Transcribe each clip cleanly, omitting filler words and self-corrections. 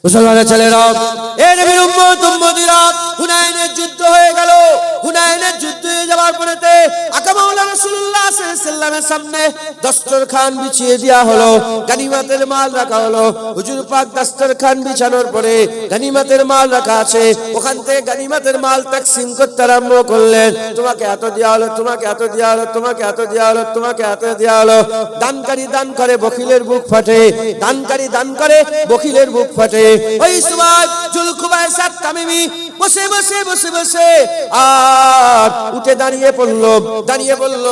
মুসলমানের ছেলেরা, এ নবীর উম্মতিরা, হুনাইনের যুদ্ধ হয়ে গেল। হুনাইনের যুদ্ধ হয়ে যাওয়ার পরেতে আকা মাওলানা রাসূলুল্লাহ সাল্লাল্লাহু আলাইহি ওয়াসাল্লামের সামনে দস্তরখান বিছিয়ে দেওয়া হলো, গনিমতের মাল রাখা হলো। হুজুর পাক দস্তরখান বিছানোর পরে গনিমতের মাল রাখা আছে, ওখান থেকে গনিমতের মাল তাকসীম করতে আরম্ভ করলেন। তোমাকে এত দেওয়া হলো, তোমাকে এত দেওয়া হলো, তোমাকে এত দেওয়া হলো, তোমাকে এত দেওয়া হলো। দানকারী দান করে, বখিলের বুক ফাটে। দানকারী দান করে, বখিলের বুক ফাটে। ওই সময় জুলখুবাইসাত তামিমি বসে বসে বসে বসে আর উঠে দাঁড়িয়ে বলল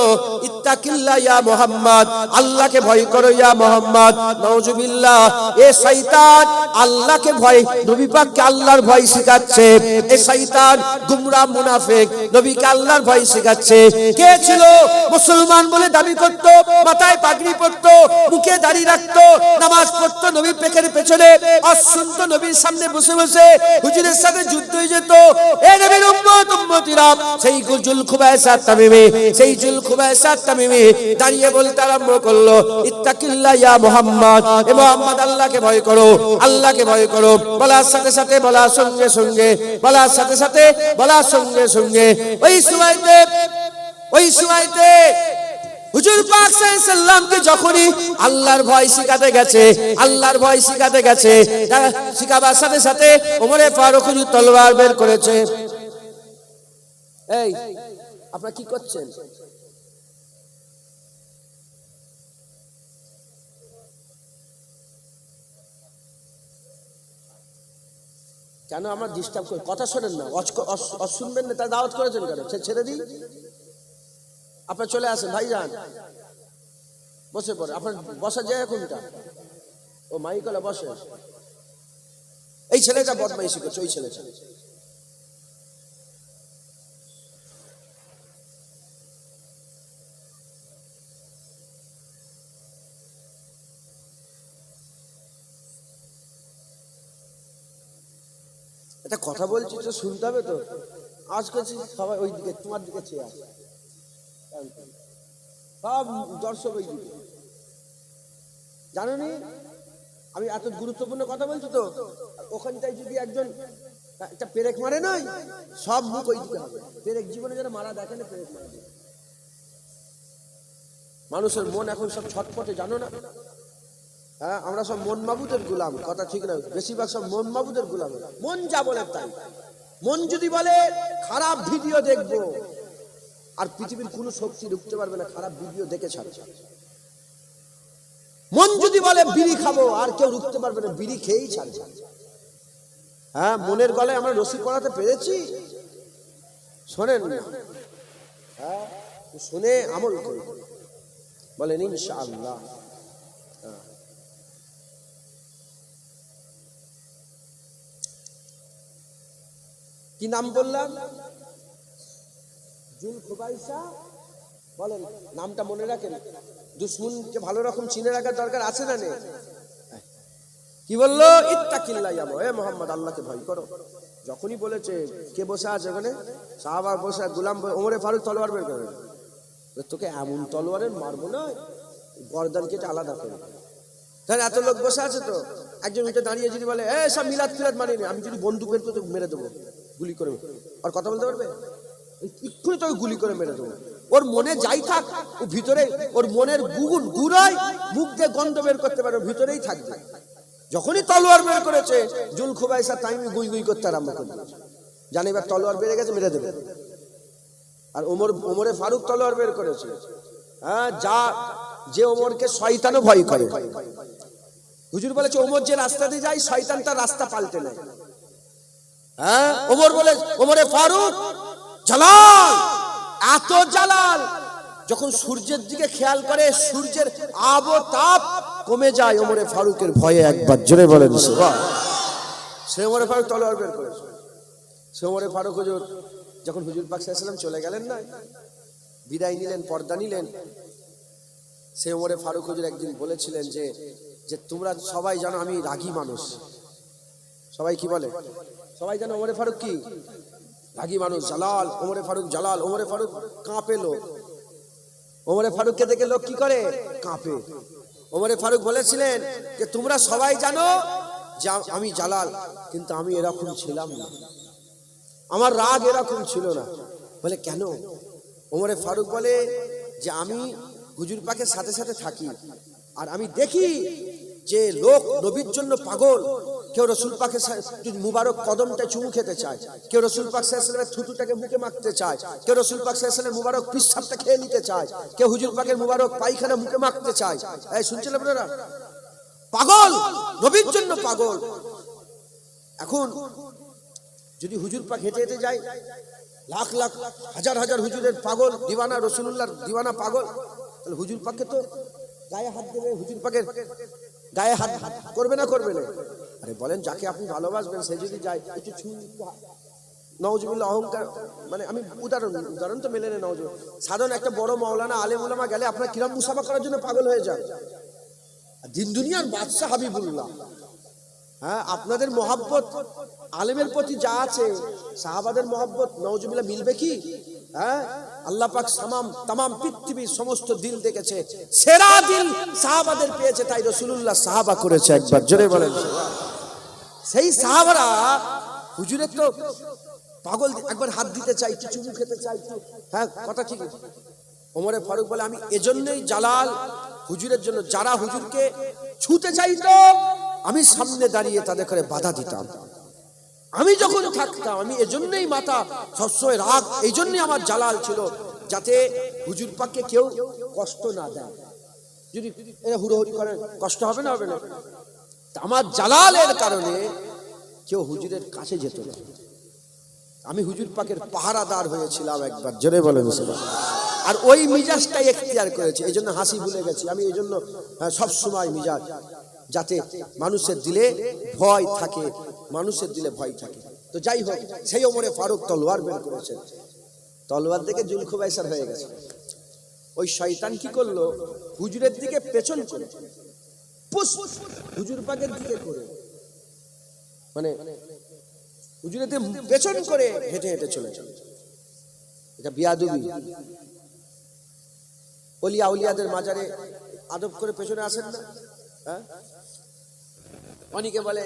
ইত্তাকিল্লাহ ইয়া মুহাম্মদ, আল্লাহকে ভয় করো ইয়া মুহাম্মদ। নাউজুবিল্লাহ, এ শয়তান আল্লাহকে ভয়, নবী পাককে আল্লাহর ভয় শেখাচ্ছে। এ শয়তান গুমরাহ মুনাফিক নবীকে আল্লাহর ভয় শেখাচ্ছে। কে ছিল? মুসলমান বলে দাবি করত, মাথায় পাগড়ি পরতো, মুখে দাড়ি রাখতো, নামাজ পড়তো নবী পেকের পেছনে, অশুনতো নবীর সামনে বসে বসে হুজুরের সাথে যুদ্ধ হয়ে যেত। এ নবীর উম্মতিরা, সেই জুলখুবাইসাত তামিমি দাঁড়িয়ে বলতে আরম্ভ করলো ইত্তাকিল্লাহ ইয়া মুহাম্মদ, এ মুহাম্মদ আল্লাহকে ভয় করো, আল্লাহকে ভয় করো। বলার সাথে সাথে, বলার সঙ্গে সঙ্গে, বলার সাথে সাথে, বলার সঙ্গে সঙ্গে ওই সময়তে হুজুর পাক সাল্লাল্লাহু আলাইহি সাল্লামকে যখনই আল্লাহর ভয় শিখাতে গেছে, আল্লাহর ভয় শিখাতে গেছে, শিখাবার সাথে সাথে ওমরে ফারুক হুজুর তলোয়ার বের করেছে। এই আপনারা কি করছেন? কেন আমরা ডিস্টার্ব করি? কথা শোনেন না, শুনবেন না, তার দাওয়াত করেছেন কেন? ছেড়ে দিই, আপনার চলে আসেন ভাইজান, বসে পড়ে। আপনার বসা যায় কোনটা? ও মাইকলা বসে। এই ছেলেটা বদমাইশি করছে, ওই ছেলেটা। একটা কথা বলছি তো শুনতে হবে তো। আজ করছি সবাই ওই দিকে, তোমার দিকে চেয়ে আসে, সব দর্শক ওই দিকে। জানো নি আমি এত গুরুত্বপূর্ণ কথা বলছি তো, ওখানটায় যদি একজন একটা পেরেক মারে নয়, সব মুখ ওই দিকে হবে। পেরেক জীবনে যারা মারা দেখে না, পেরেক মারে। মানুষের মন এখন সব ছটফটে, জানো না? হ্যাঁ, আমরা সব মন মাবুদের গোলাম, কথা ঠিক না? বেশিরভাগ সব মন মাবুদের গোলাম। মন যা বলে তাই। মন যদি বলে খারাপ ভিডিও দেখবো, আর পৃথিবীর কোনো শক্তি রুখতে পারবে না, খারাপ ভিডিও দেখে ছাড়ছে। মন যদি বলে বিড়ি খাবো, আর কেউ রুখতে পারবে না, বিড়ি খেয়েই ছাড়ছে। হ্যাঁ, মনের গলায় আমরা রশি পড়াতে পেরেছি। শোনেন না, হ্যাঁ, শুনে আমল করি, বলেন ইনশাআল্লাহ। কি নাম বললাম? জুলখুবাইসা। বলেন নামটা মনে রাখেন, দুশমনকে ভালো রকম চিনে রাখার দরকার আছে না নেই? কি বললো? ইত্তাকিল্লাহ ইয়া মুহাম্মদ, হে মুহাম্মদ আল্লাহকে ভয় করো। যখনই বলেছে, কে বসে আছে ওখানে? সাহাবা বসে, গোলাম ওমরে ফারুক তলোয়ার বের করে। তোকে এমন তলোয়ারের মারবো না, গর্দান কেটে আলাদা করে। তাহলে এত লোক বসে আছে তো, একজন উঠে দাঁড়িয়ে যদি বলে এ সব মিলাদ ফিলাদ মানিনি, আমি যদি বন্দুক বের করে তোকে মেরে দেবো, গুলি করে। আর কথা বলতে পারবে? এক্ষুনি তোকে গুলি করে মেরে দেবো। ওর মনে যাই থাক, ও ভিতরে, ওর মনের গুড়ায় মুখ দিয়ে গন্ধ বের করতে পারে, ভিতরেই থাকবে। যখনই তলোয়ার বের করেছে, জুলখুবাইসা তামিমি গুই গুই করতে আরম্ভ করে দিয়েছে। জানি এবার তলোয়ার বেড়ে গেছে, মেরে দেবে। আর ওমরে ফারুক তলোয়ার বের করেছে। হ্যাঁ, যে ওমরকে শয়তানও ভয় করে। হুজুর বলেছে, ওমর যে রাস্তা দিয়ে যায়, শয়তান তার রাস্তা পাল্টে নেয়। হ্যাঁ, ওমরে ফারুক জালাল, এত জালাল, যখন সূর্যের দিকে খেয়াল করে, সূর্যের আবতাপ কমে যায় ওমরে ফারুকের ভয়ে। একবার জোরে বলেন সুবহান। সে ওমরে ফারুক তলোয়ার বের করেছে। সে ওমরে ফারুক হুজুর যখন হুজুর পাক সাল্লাল্লাহু আলাইহি ওয়াসাল্লাম চলে গেলেন না, বিদায় নিলেন, পর্দা নিলেন, সে ওমরে ফারুক হুজুর একদিন বলেছিলেন যে তোমরা সবাই জানো আমি রাগী মানুষ। সবাই কি বলে? সবাই জানো ওমরে ফারুক কি রাগী মানুষ, জালাল। ওমরে ফারুক জালাল, ওমরে ফারুক কাঁপে লোক। ওমরে ফারুককে দেখে লোক কি করে? কাঁপে। ওমরে ফারুক বলেছিলেন যে তোমরা সবাই জানো যে আমি জালাল, কিন্তু আমি এরকম ছিলাম না, আমার রাগ এরকম ছিল না। বলে কেন? ওমরে ফারুক বলে যে আমি হুজুর পাকের সাথে সাথে থাকি, আর আমি দেখি যে লোক নবীর জন্য পাগল। কেউ রসুল পাকের মুবারক কদমটা চুমু খেতে চায়, কেউ রসুল পাক সাল্লাল্লাহু আলাইহি ওয়াসাল্লামের থুতুটাকে মুখে মাখতে চায়, কেউ রসুল পাক সাল্লাল্লাহু আলাইহি ওয়াসাল্লামের মুবারক পিশাবটা খেয়ে নিতে চায়, কেউ হুজুর পাকের মুবারক পায়খানা মুখে মাখতে চায়। এই শুনছেন আপনারা? পাগল, নবীর জন্য পাগল। এখন যদি হুজুর পাক হেঁটে হেঁটে যায়, লাখ লাখ হাজার হাজার হুজুরের পাগল দিওয়ানা, রাসূলুল্লাহর দিওয়ানা পাগল, তাহলে হুজুর পাককে তো গায়ে হাত দেবে, হুজুর পাকের গায়ে হাত করবে না, করবে না? আরে বলেন, যাকে আপনি ভালোবাসবেন সে যদি যায় একটু ছুঁ, নাউজুবিল্লাহ, অহংকার, মানে আমি উদাহরণ তো মেলে নেই। নাউজুবিল্লাহ, সাধারণ একটা বড় মাওলানা আলেম উলামা গেলে আপনার কিরাম মুসাফা করার জন্য পাগল হয়ে যায়। দিন দুনিয়ার বাদশা হাবিবুল্লাহ, হ্যাঁ, আপনাদের মহাব্বত আলেমের প্রতি যা আছে, সাহাবাদের মহাব্বত নাউজুবিল্লাহ মিলবে কি? হ্যাঁ, আল্লাহ পাক তামাম পৃথিবীর সমস্ত দিল দেখেছে, সেরা দিল সাহাবাদের পেয়েছে, তাই রাসূলুল্লাহ সাহাবা করেছে একবার, জোরে বলেন। সেই সাহাবারা হুজুরের তো পাগল, একবার হাত দিতে চাই, একটু চুমু খেতে চাই, হ্যাঁ কথা ঠিক। ওমরে ফারুক বলে আমি এজন্যই জালাল, হুজুরের জন্য। যারা হুজুরকে ছুঁতে চাইতো আমি সামনে দাঁড়িয়ে তাদের করে বাধা দিতাম। আমি যখন থাকতাম, আমি এজন্যই মাথা সবসময় রাগ, এই জন্যই আমার জালাল ছিল, যাতে হুজুর পাককে কেউ কষ্ট না দেয়। যদি এরা হুড়োহুড়ি করে কষ্ট হবে না? হবে না। আমার জালালের কারণে কেউ হুজুরের কাছে যেত না। আমি হুজুর পাকের পাহারাদার হয়েছিলাম একবার, জোরে বলেন। আর ওই মিজাজটাই এখতিয়ার করেছে, এই জন্য হাসি ভুলে গেছি আমি। এই জন্য সবসময় মিজাজ, যাতে মানুষের দিলে ভয় থাকে, মানুষের দিলে ভয় থাকে। তো যাই হোক, সেই ওমরে ফারুক তলোয়ার বের করেছে, তলোয়ার দেখে জুলখুবাইসার হয়ে গেছে। ওই শয়তান কি করলো, হুজুরের দিকে পেছন করে, হুজুর পাকের দিকে করে, মানে হুজুরের দিকে পেছন করে হেঁটে হেঁটে চলে চলে। এটা বিয়াদবি। ওলিয়া উলিয়াদের মাজারে আদব করে পেছনে আসেন না? হ্যাঁ, অনেকে বলে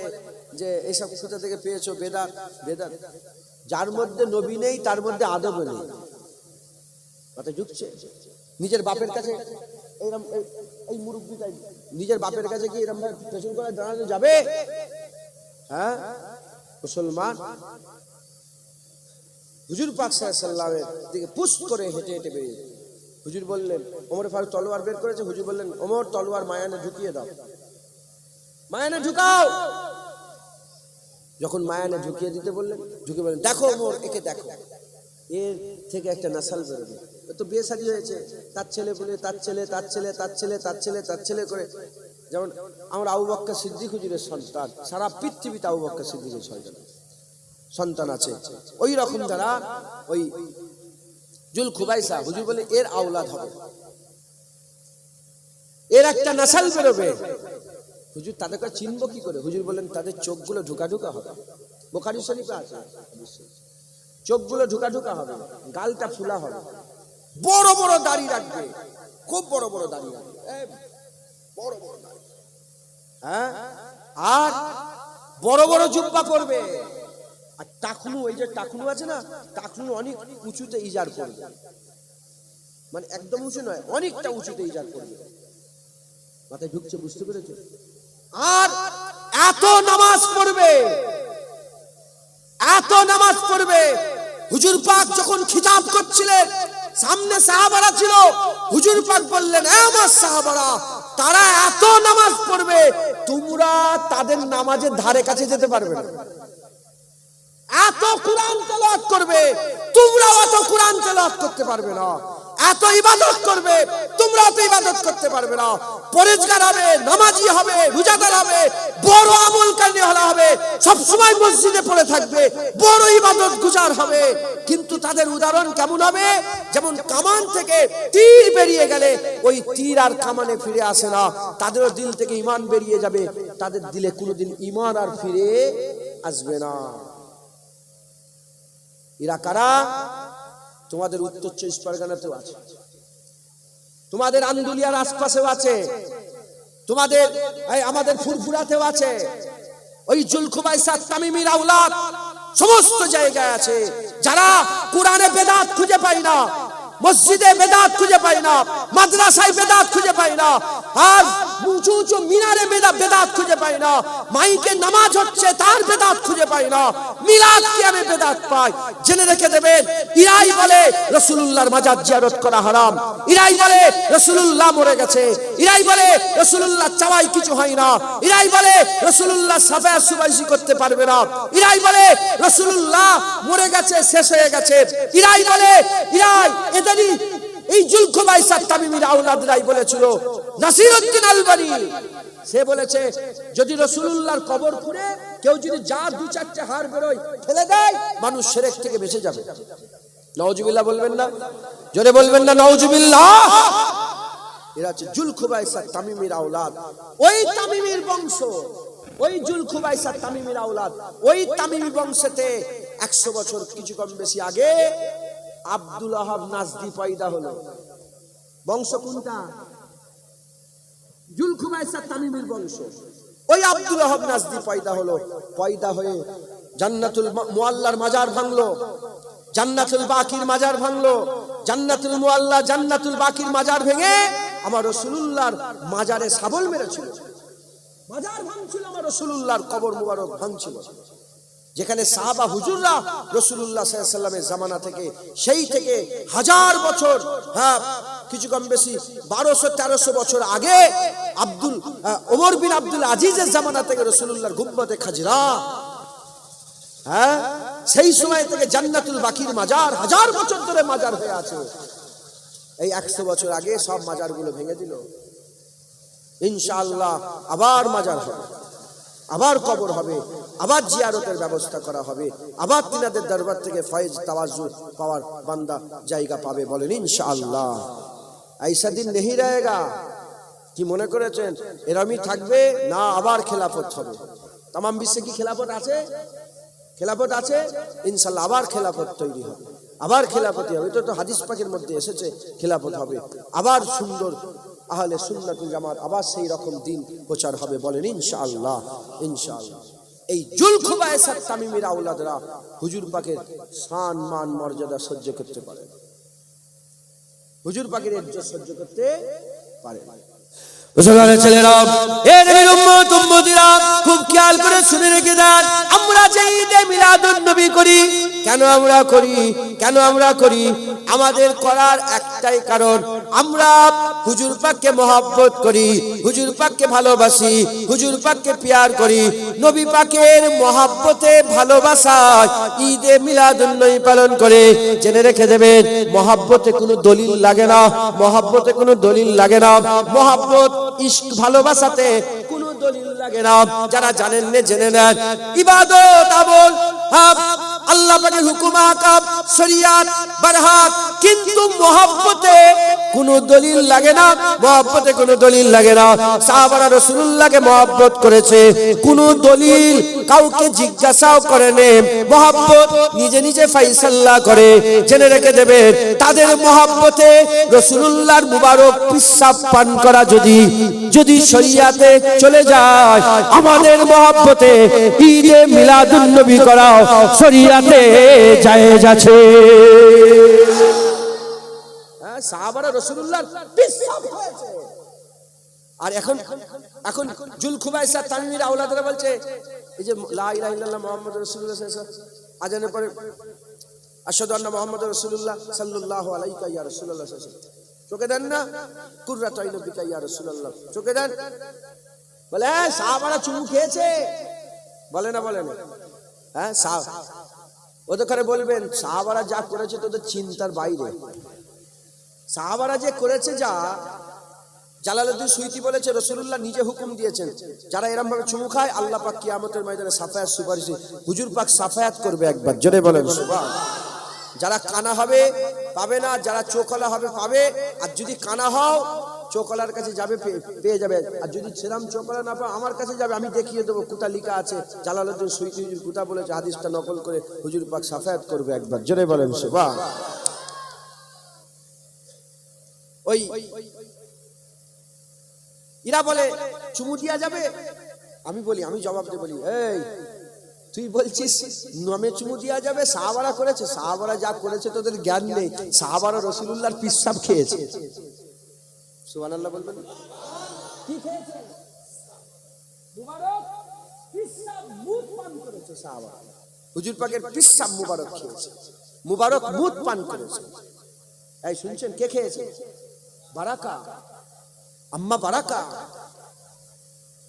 যে এইসব কোথা থেকে পেয়েছো, বেদাত। বেদাত যার মধ্যে নবী নেই তার মধ্যে আদব নেই, মাথায় ঢুকছে। নিজের বাপের কাছে এইরকম, এই মুরব্বিটাই নিজের বাপের কাছে কি এরকম পেছন করে দাঁড়ানো যাবে? হ্যাঁ, মুসলমান হুজুর পাক সাল্লাল্লাহু আলাইহি ওয়াসাল্লামের দিকে পুশ করে হেঁটে হেঁটে বেরিয়ে। হুজুর বললেন, ওমর ফারুক তলোয়ার বের করেছে, হুজুর বললেন ওমর তলোয়ার মায়ানে ঢুকিয়ে দাও, মায়ানে ঢুকাও। যখন মায়ানে ঢুকিয়ে দিতে বললেন, ঢুকে বললেন দেখো ওমর, একে দেখো, এর থেকে একটা নাসাল বেরোবে। তো বিয়ে শাদী হয়েছে, তার ছেলে বলে তার ছেলে, তার ছেলে, তার ছেলে, তার ছেলে, তার ছেলে করে। যেমন আমরা আবু বকর সিদ্দিক হুজুরের সন্তান, সারা পৃথিবীতে আবু বকর সিদ্দিকের সন্তান আছে। ওই রকম যারা ওই জুলখুবাইসা, হুজুর বলে এর আওলাদ হবে, এর একটা নাসাল বেরোবে। হুজুর তাদেরকে চিনবো কি করে? হুজুর বলেন তাদের চোখগুলো ঢুকা ঢুকা হবে, বুখারী শরীফে আছে, চোখগুলো ঢুকা ঢুকা হবে, গালটা ফুলা হবে, বড় বড় দাড়ি রাখবে, খুব বড় বড় দাড়ি রাখবে, বড় বড় দাড়ি, হ্যাঁ, আর বড় বড় জুব্বা পরবে। আর টাকলু, এই যে টাকলু আছে না, টাকলু অনেক উঁচুতে ইজার করবে, মানে একদম উঁচু নয়, অনেকটা উঁচুতে ইজার করবে। মাথায় ঢুকছে, বুঝতে পেরেছো? আর এত নামাজ পড়বে, এত নামাজ পড়বে। হুজুর পাক যখন খিতাব করছিলেন, সামনে সাহাবারা ছিল, হুজুর পাক বললেন এ আমার সাহাবারা, তারা এত নামাজ পড়বে তোমরা তাদের নামাজের ধারে কাছে যেতে পারবে না। এত কোরআন তেলাওয়াত করবে, তোমরা অত কোরআন তেলাওয়াত করতে পারবে না। এত ইবাদত করবে, তোমরা অত ইবাদত করতে পারবে না। পরেজগার হবে, নামাজি হবে, রোজাদার হবে, বড় আমলকারী হবে, সব সময় মসজিদে পড়ে থাকবে, বড় ইবাদত গুজার হবে। কিন্তু তাদের উদাহরণ কেমন হবে? যেমন কামান থেকে তীর বেরিয়ে গেলে ওই তীর আর কামানে ফিরে আসে না, তাদের দিল থেকে ঈমান বেরিয়ে যাবে, তাদের দিলে কোনোদিন ঈমান আর ফিরে আসবে না। এরা কারা? তোমাদের উত্তর 24 পরগনাতেও আছে, তোমাদের আন্দুলিয়ার আশপাশেও আছে, তোমাদের আমাদের ফুরফুরাতেও আছে, ওই জুলখুবাইসাত তামিমির আওলাদ সমস্ত জায়গায় আছে। যারা কোরআনে বেদাত খুঁজে পায় না, মসজিদে বেদাত খুঁজে পায় না, মাদ্রাসায় বেদাত খুঁজে পায় না, আর উঁচু উঁচু মিনারে বেদাত খুঁজে পায় না, মাইকে নামাজ হচ্ছে তার বেদাত খুঁজে পায় না, মিলাদ কিয়ামে বেদাত পায়, জেনে রেখে দেবেন ইরাই বলে রাসূলুল্লাহর মাজার জিয়ারত করা হারাম, ইরাই বলে রাসূলুল্লাহ মরে গেছে, ইরাই বলে রাসূলুল্লাহ চাওয়াই কিছু হয় না, ইরাই বলে রাসূলুল্লাহ সাফায়াত সুবাইশি করতে পারবে না, ইরাই বলে রাসূলুল্লাহ মরে গেছে, শেষ হয়ে গেছে, ইরাই বলে ইরাই এদেরই এই জুলখুবাইসাত তামিমির আওলাদরাই বলেছিল। নাসিরউদ্দিন আলবানী সে বলেছে যদি রাসূলুল্লাহর কবর খুঁড়ে কেউ যদি যার দু চারটে হাড় বেরোয় ফেলে দেয়, মানুষ শিরক থেকে বেঁচে যাবে। নাউজুবিল্লাহ বলবেন না? জোরে বলবেন না নাউজুবিল্লাহ? এরা হচ্ছে জুলখুবাইসাত তামিমির আওলাদ, ওই তামিমির বংশ, ওই জুলখুবাইসাত তামিমির আওলাদ, ওই তামিমি বংশেতে 100 বছর কিছু কম বেশি আগে আব্দুল ওয়াহাব নাজদি পয়দা হলো। বংশ কোনটা? জুলখুবাইসাত তামিমির বংশ। ওই আব্দুল ওয়াহাব নাজদি পয়দা হলো। পয়দা হয়ে জান্নাতুল মুআল্লার মাজার ভাঙলো, জান্নাতুল বাকির মাজার ভাঙলো, জান্নাতুল মুআল্লা জান্নাতুল বাকির মাজার ভেঙে আমার রাসূলুল্লাহর মাজারে শাবল মেরেছিল। মাজার ভাঙছিল, আমার রাসূলুল্লাহর কবর মুবারক ভাঙছিল। যেখানে সাহাবা হুজুররা রাসূলুল্লাহ সাল্লাল্লাহু আলাইহি ওয়াসাল্লামের জামানা থেকে, সেই থেকে 1000 বছর, হ্যাঁ কিছু কম বেশি 1200-1300 বছর আগে ওমর বিন আব্দুল আজিজের জামানা থেকে রাসূলুল্লাহর গুম্বদে খাজরা, হ্যাঁ সেই সময় থেকে জান্নাতুল বাকির মাজার 1000 বছর ধরে মাজার হয়ে আছে। এই 100 বছর আগে সব মাজারগুলো ভেঙে দিল। ইনশাআল্লাহ আবার মাজার হবে, আবার কবর হবে, আবার জিয়ারতের ব্যবস্থা করা হবে, আবার তিনাদের দরবার থেকে ফয়েজ তাওয়াজ্জু পাওয়ার বান্দা জায়গা পাবে। বলেন ইনশাআল্লাহ। ऐसा दिन नहीं रहेगा। কি মনে করেছেন এরমই থাকবে না? আবার খেলাফত হবে। তামাম বিশ্বে কি খেলাফত আছে? খেলাফত আছে ইনশাআল্লাহ। আবার খেলাফত তৈরি হবে, আবার খেলাফতি হবে। এটা তো হাদিস পাকের মধ্যে এসেছে, খেলাফত হবে, আবার সুন্দর আহলে সুন্নাতুল জামাত, আবার সেই রকম দিন প্রচার হবে। বলেন ইনশাআল্লাহ। ইনশাআল্লাহ। এই জুলখুবাইসাত তামিমির আওলাদরা হুজুর পাকের শান মান মর্যাদা সহ্য করতে পারে, হুজুর পাকের ইজ্জত সহ্য করতে পারে। মুসলমানের ছেলেরা, এ নবীর উম্মত উম্মতিরা, খুব খেয়াল করে শুনে রেখে দেন। আমরা যে ঈদে মিলাদুন নবী করি, কেন আমরা করি? কেন আমরা করি? আমাদের করার একটাই কারণ, আমরা হুজুর পাককে মহব্বত করি, হুজুর পাককে ভালোবাসি, হুজুর পাককে প্যার করি। নবী পাকের মহব্বতে ভালোবাসায় ঈদে মিলাদুন নবী পালন করে। জেনে রেখে দেবেন, মহব্বতে কোনো দলিল লাগে না, মহব্বতে কোনো দলিল লাগে না, মহব্বত ইশক ভালোবাসাতে কোনো দলিল লাগে না। যারা জানেন না জেনে নেন। ইবাদত আমল আল্লাহ পাকের হুকুম আহকাম শরিয়াত বারহাত, কিন্তু মহব্বতে কোনো দলিল লাগে না, মহব্বতে কোনো দলিল লাগে না। সাহাবারা রাসূলুল্লাহকে মহব্বত করেছে, কোনো দলিল কাউকে জিজ্ঞাসাও করেনি, মহব্বত নিজে নিজে ফায়সালা করে। জেনে রেখে দেবেন, তাদের মহব্বতে রাসূলুল্লাহর মুবারক পিসাব পান করা যদি শরিয়াতে চলে যায়, আমাদের মহব্বতে ঈদে মিলাদুন নবী করা শরিয়াতে জায়েজ আছে। সাহাবারা রাসূলুল্লাহর পিসাব হয়েছে। আর এখন জুলখুবাইসাত তামিমির আওলাদরা বলছে, এই যে লা ইলাহা ইল্লাল্লাহ মুহাম্মাদুর রাসূলুল্লাহ সাল্লাল্লাহু আলাইহি ওয়াসাল্লাম, আজানের পরে আশহাদু আন্না মুহাম্মাদুর রাসূলুল্লাহ সাল্লাল্লাহু আলাইহি ইয়া রাসূলুল্লাহ সাল্লাল্লাহু আলাইহি ওয়াসাল্লাম, চোখে দেন না? কুররাতু আইনি বিকা ইয়া রাসূলুল্লাহ, চোখে দেন। বলে সাহাবারা চুমু খেয়েছে, বলে না? বলে না? হ্যাঁ, ওদের করে বলবেন সাহাবারা যা করেছে তোদের চিন্তার বাইরে। সাহাবারা যে করেছে, যা জালালউদ্দিন সুয়ুতি বলেছে, রাসূলুল্লাহ নিজে হুকুম দিয়েছেন, যারা এরকম ভাবে চুমু খায় আল্লাহ পাক কিয়ামতের ময়দানে সাফায়াত সুপারিশে হুজুর পাক সাফায়াত করবে একবার। জোরে বলেন সুবহানাল্লাহ। যারা কানা হবে পাবে না, যারা চোখলা হবে পাবে। আর যদি কানা হও চোখলার কাছে যাবে, পেয়ে যাবে। আর যদি সেরাম চোখলা না পাও আমার কাছে যাবে, আমি দেখিয়ে দেবো কোথা লেখা আছে। জালালউদ্দিন সুয়ুতি হুজুর কোথা বলেছে, হাদিসটা নকল করে হুজুর পাক সাফায়াত করবে একবার। জোরে বলেন সুবহানাল্লাহ। ওই এরা বলে চুমু দিয়া যাবে, আমি বলি, আমি জবাব দিয়ে বলি, এই তুই বলছিস নামে চুমু দেওয়া যাবে? সাহাবারা করেছে, সাহাবারা যা করেছে তোদের জ্ঞান নেই। সাহাবারা রাসূলুল্লাহর পিসাব খেয়েছে। সুবহানাল্লাহ বলবেন। কি খেয়েছে? মুবারক পিসাব মুত পান করেছে সাহাবারা। হুজুর পাকের পিসাব মুবারক খেয়েছে, মুবারক মুত পান করেছে। এই শুনছেন কে খেয়েছে? বারাকা, আম্মা বারাকা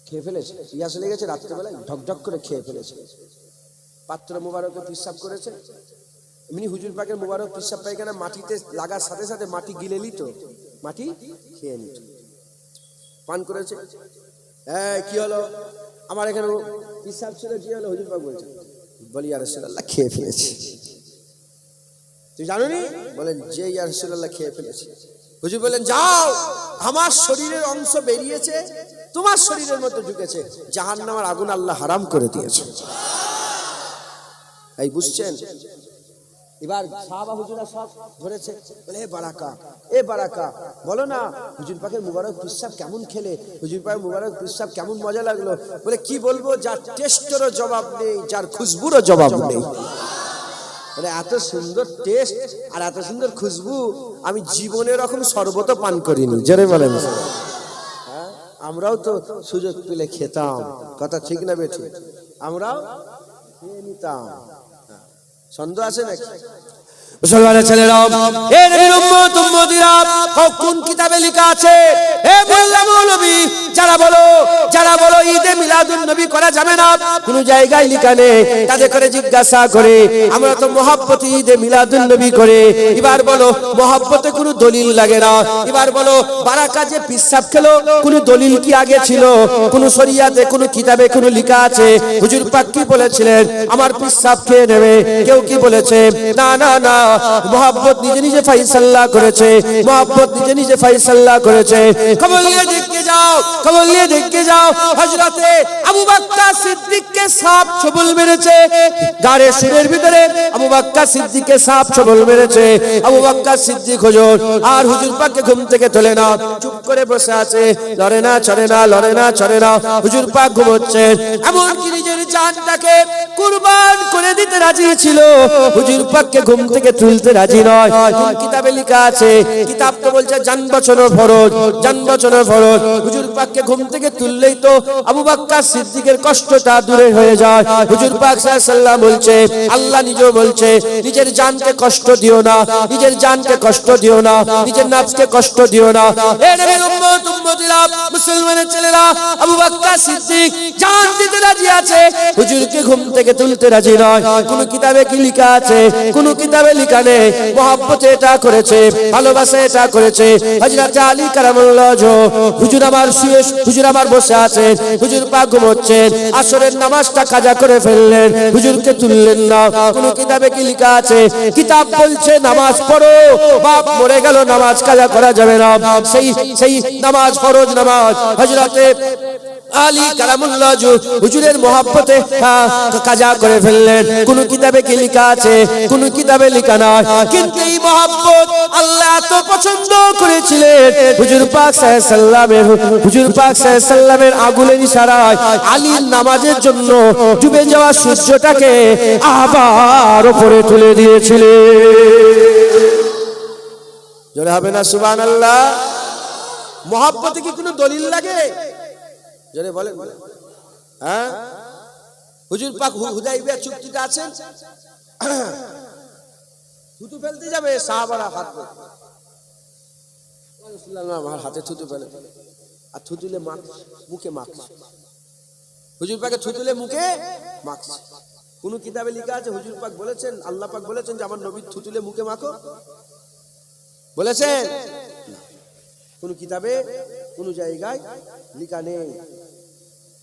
খেয়ে ফেলেছে। পিয়াস লেগেছে রাত্রেবেলায়, ঢকঢক করে খেয়ে ফেলেছে। পাত্র মুবারকে পিসাব করেছে। এমনি হুজুর পাকের মুবারক পিসাব পায়খানা মাটিতে লাগার সাথে সাথে মাটি গিলে নিত, মাটি খেয়ে নিত, পান করেছে। কি হলো? আমার এখানে পিসাব ছিল, কি হলো? হুজুর পাক বলছে, বলি ইয়া রাসূলুল্লাহ খেয়ে ফেলেছি। তুই জানো নি? বলেন যে ইয়া রাসূলুল্লাহ খেয়ে ফেলেছি। হুজুর বলেন, যাও, আমার শরীরের অংশ বেরিয়েছে, তোমার শরীরের মধ্যে ঢুকেছে, জাহান্নামের আগুন আল্লাহ হারাম করে দিয়েছে। এই বুঝছেন? এবার সাহাবা হুজুরা সব ধরেছে, বলে এ বারাকা, এ বারাকা, বলো না হুজুর পাকের মুবারক পিসাব কেমন খেলে, হুজুর পাকের মুবারক পিসাব কেমন মজা লাগলো। বলে কি বলবো, যার টেস্টেরও জবাব নেই, যার খুশবুরও জবাব নেই। মানে এত সুন্দর টেস্ট আর এত সুন্দর খুশবু আমি জীবনে এরকম শরবত পান করিনি। জোরে বলেন। হ্যাঁ, আমরাও তো সুযোগ পেলে খেতাম, কথা ঠিক না বেঠিক? আমরাও খেয়ে নিতাম। সন্দেহ আছে নাকি? মুসলমানের ছেলেরা, হে নবীর উম্মত উম্মতিরা, কোন কিতাবে লেখা আছে? হে মোল্লা মৌলবী যারা বলো ঈদে মিলাদুন নবী করা যাবে না, কোন জায়গায় লেখা নেই। তাদের করে জিজ্ঞাসা করে, আমরা তো মহব্বতে ঈদে মিলাদুন নবী করে। এবার বলো মহব্বতে কোনো দলিল লাগে না। এবার বলো বারাকা যে পিসাব খেলো, কোনো দলিল কি আগে ছিল? কোন শরিয়াতে কোন কিতাবে কোন লেখা আছে? হুজুর পাক কি বলেছিলেন? আমার পিসাব খেয়ে নেবে। কেউ কি বলেছে? না না না, মোহাব্বত নিজে নিজে ফাইসাল্লা করেছে, মোহাব্বত নিজে নিজে ফাইসাল্লা করেছে। খবর নিয়ে দেখতে যাও, খবর নিয়ে দেখতে যাও, হযরতে আবু বকর সিদ্দিককে সাপ ছবল মেরেছে গাড়ে সুরের ভিতরে। আবু বকর সিদ্দিককে সাপ ছবল মেরেছে। আবু বকর সিদ্দিক হুজুর আর হুজুর পাককে ঘুম থেকে তোলে না, চুপ করে বসে আছে, লড়ে না চড়ে না, লড়ে না চড়ে না। হুজুর পাক ঘুমোচ্ছেন, এমনকি নিজের জানটাকে কুরবান করে দিতে রাজি ছিল, হুজুর পাককে ঘুম থেকে তুলতে রাজি নয়। কোন কিতাবে লেখা আছে? কিতাব তো বলছে জান বাঁচানো ফরজ, জান বাঁচানো ফরজ। হুজুর পাককে ঘুম থেকে তুললেই তো আবু বকর সিদ্দিকের কষ্টটা দূরে হয়ে যায়। হুজুর পাক সাল্লাল্লাহু আলাইহি ওয়াসাল্লাম বলছে, আল্লাহ নিজেও বলছে, নিজের জানকে কষ্ট দিও না, নিজের জানকে কষ্ট দিও না, নিজের নফসকে কষ্ট দিও না। হে নবীর উম্মত উম্মতিরা, মুসলমানের ছেলেরা, আবু বকর সিদ্দিক জান দিতে রাজি আছে, হুজুরকে ঘুম থেকে তুলতে রাজি নয়। কোন কিতাবে কি লেখা আছে? কোন কিতাবে লেখা নেই। মহব্বতে এটা করেছে, ভালোবাসা এটা করেছে। হযরত আলী কারামাল্লাহু ওয়াজহু, হুজুর আমার শুয়ে, হুজুর আমার বসে আছেন, হুজুর পাক ঘুমোচ্ছেন, আসরের নামাজটা কাজা করে ফেললেন, হুজুরকে তুললেন না। কোন কিতাবে কি লেখা আছে? কিতাব বলছে নামাজ পড়ো, বাপ মরে গেল নামাজ কাজা করা যাবে না। সেই নামাজ ফরজ নামাজ হযরতে আলী কারামাল্লাহু ওয়াজহু হুজুরের মহব্বতে কাজা করে ফেললেন। কোন কিতাবে কি লেখা আছে? কোন কিতাবে লেখা নাই। কিন্তু এই মহব্বত আল্লাহ এত পছন্দ করেছিলেন, হুজুর পাক সাল্লাল্লাহু আলাইহি ওয়াসাল্লামের আগুনের ইশারায় আলীর নামাজের জন্য ডুবে যাওয়া সূর্যটাকে আবার উপরে তুলে দিয়েছিলেন। জোরে হবে না সুবহানাল্লাহ? মহব্বতে কি কোনো দলিল লাগে? জোরে বলেন। হ্যাঁ, হুজুর পাক হুদাইবিয়া চুক্তিতে আছেন, থুতু ফেলতে যাবে, সাহাবারা হাত রাসূলুল্লাহ আমার হাতে থুতু ফেলে, আর থুতুলে মুখে মাখছে। হুজুর পাকে থুতুলে মুখে মাখছে। কোন কিতাবে লেখা আছে হুজুর পাক বলেছেন, আল্লাহ পাক বলেছেন যে আমার নবী থুতুলে মুখে মাখো? বলেছেন? কোন কিতাবে কোন জায়গায় লেখা নেই,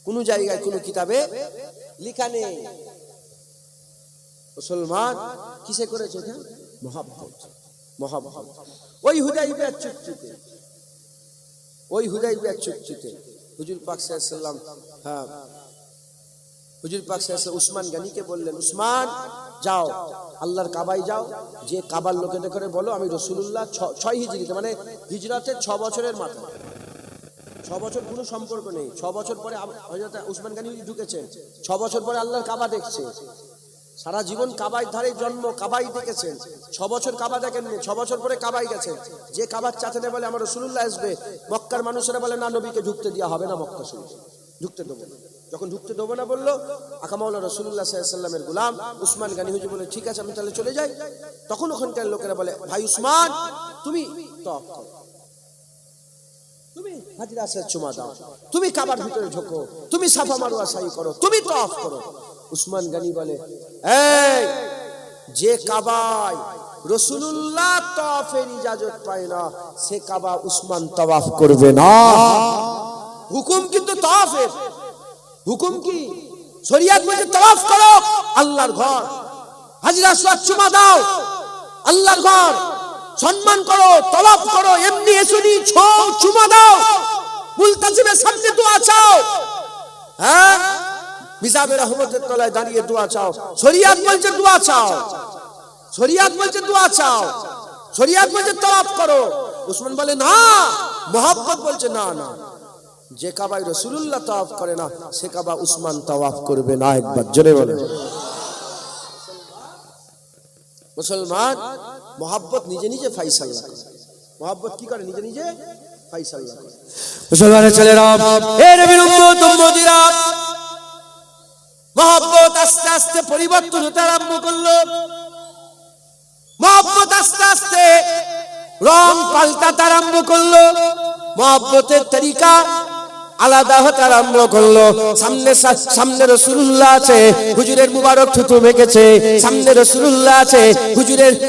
কোন জায়গায় কোন কিতাবে লেখা নেই। মুসলমান কিসে করেছে এটা? মহব্বত, মহব্বত। ওই হুদাইবিয়ার চুক্তিতে, ওই হুদাইবিয়ার চুক্তিতে হুজুর পাক সাল্লাল্লাহু আলাইহি ওয়াসাল্লাম, হ্যাঁ, হুজুর পাক সাল্লাল্লাহু আলাইহি ওয়াসাল্লাম উসমান গনিকে বললেন, উসমান যাও আল্লাহর কাবায় যাও, যে কাবার লোকেদের করে বলো আমি রাসূলুল্লাহ 6 হিজরিতে, মানে হিজরতের 6 বছরের মাথায় বছর কোনো সম্পর্ক নেই। 6 বছর পরে হযরত উসমান গনি ঢুকেছে, 6 বছর পরে আল্লাহর কাবা দেখছে। সারা জীবন কাবায় ধারে জন্ম, কাবাই দেখেছেন, 6 বছর কাবা দেখেননি, 6 বছর পরে কাবাই গেছেন। যে কাবার চাচানে বলে আমার রাসূলুল্লাহ আসবে, মক্কার মানুষেরা বলে না, নবীকে ঢুকতে দেওয়া হবে না, মক্কা শরীফে ঢুকতে দেবো না। যখন ঢুকতে দেবো না বললো, আকামাউলা রাসূলুল্লাহ সাল্লাল্লাহু আলাইহি ওয়াসাল্লামের গোলাম উসমান গনি হুজুর বলে ঠিক আছে আমি তাহলে চলে যাই। তখন ওখানকার লোকেরা বলে ভাই উসমান তুমি তওয়াফ করো, তুমি হাজরে আসওয়াদ চুমা দাও, তুমি কাবার ভিতরে ঢোকো, তুমি সাফা মারওয়া সাই করো, তুমি তওয়াফ করো। উসমান গনি বলে এই যে কাবায় রাসূলুল্লাহ তওয়াফের ইজাজত পায় না, সে কাবা উসমান তওয়াফ করবে না। হুকুম কিন্তু তওয়াফের, হুকুম কি? শরীয়ত বলছে তওয়াফ করো আল্লাহর ঘর, হাজরে আসওয়াদ চুমা দাও আল্লাহর ঘর, সম্মান করো, তওয়াফ করো, এমনি এসুনি ছৌ চুমা দাও, মুলতাজিমের সামনে দোয়া চাও, হ্যাঁ মিজাবের রহমতের তলায় দাঁড়িয়ে দোয়া চাও। শরীয়ত বলছে দোয়া চাও, শরীয়ত বলছে দোয়া চাও, শরীয়ত বলছে তওয়াফ করো। উসমান বলে না, মোহাব্বত বলছে না না, যে কাবায় রাসূলুল্লাহ তওয়াফ করে না সে কাবা উসমান তওয়াফ করবে না। একবার জোরে বলে। মুসলমান মোহাব্বত নিজে নিজে ফাইসালা করে, মোহাব্বত কি করে? নিজে নিজে ফাইসালা করে। মুসলমানের ছেলেরা, হে নবীর উম্মত উম্মতিরা, মোহাব্বত আস্তে আস্তে পরিবর্তন হতে আরম্ভ করলো, মোহাব্বত আস্তে আস্তে রং পাল্টাতে আরম্ভ করলো, মোহাব্বতের তরিকা আলাদা হতে আরম্ভ করলো। সামনে রাসূলুল্লাহ আছে, হুজুরের মুবারক থুতু মেখেছে, সামনে রাসূলুল্লাহ আছে,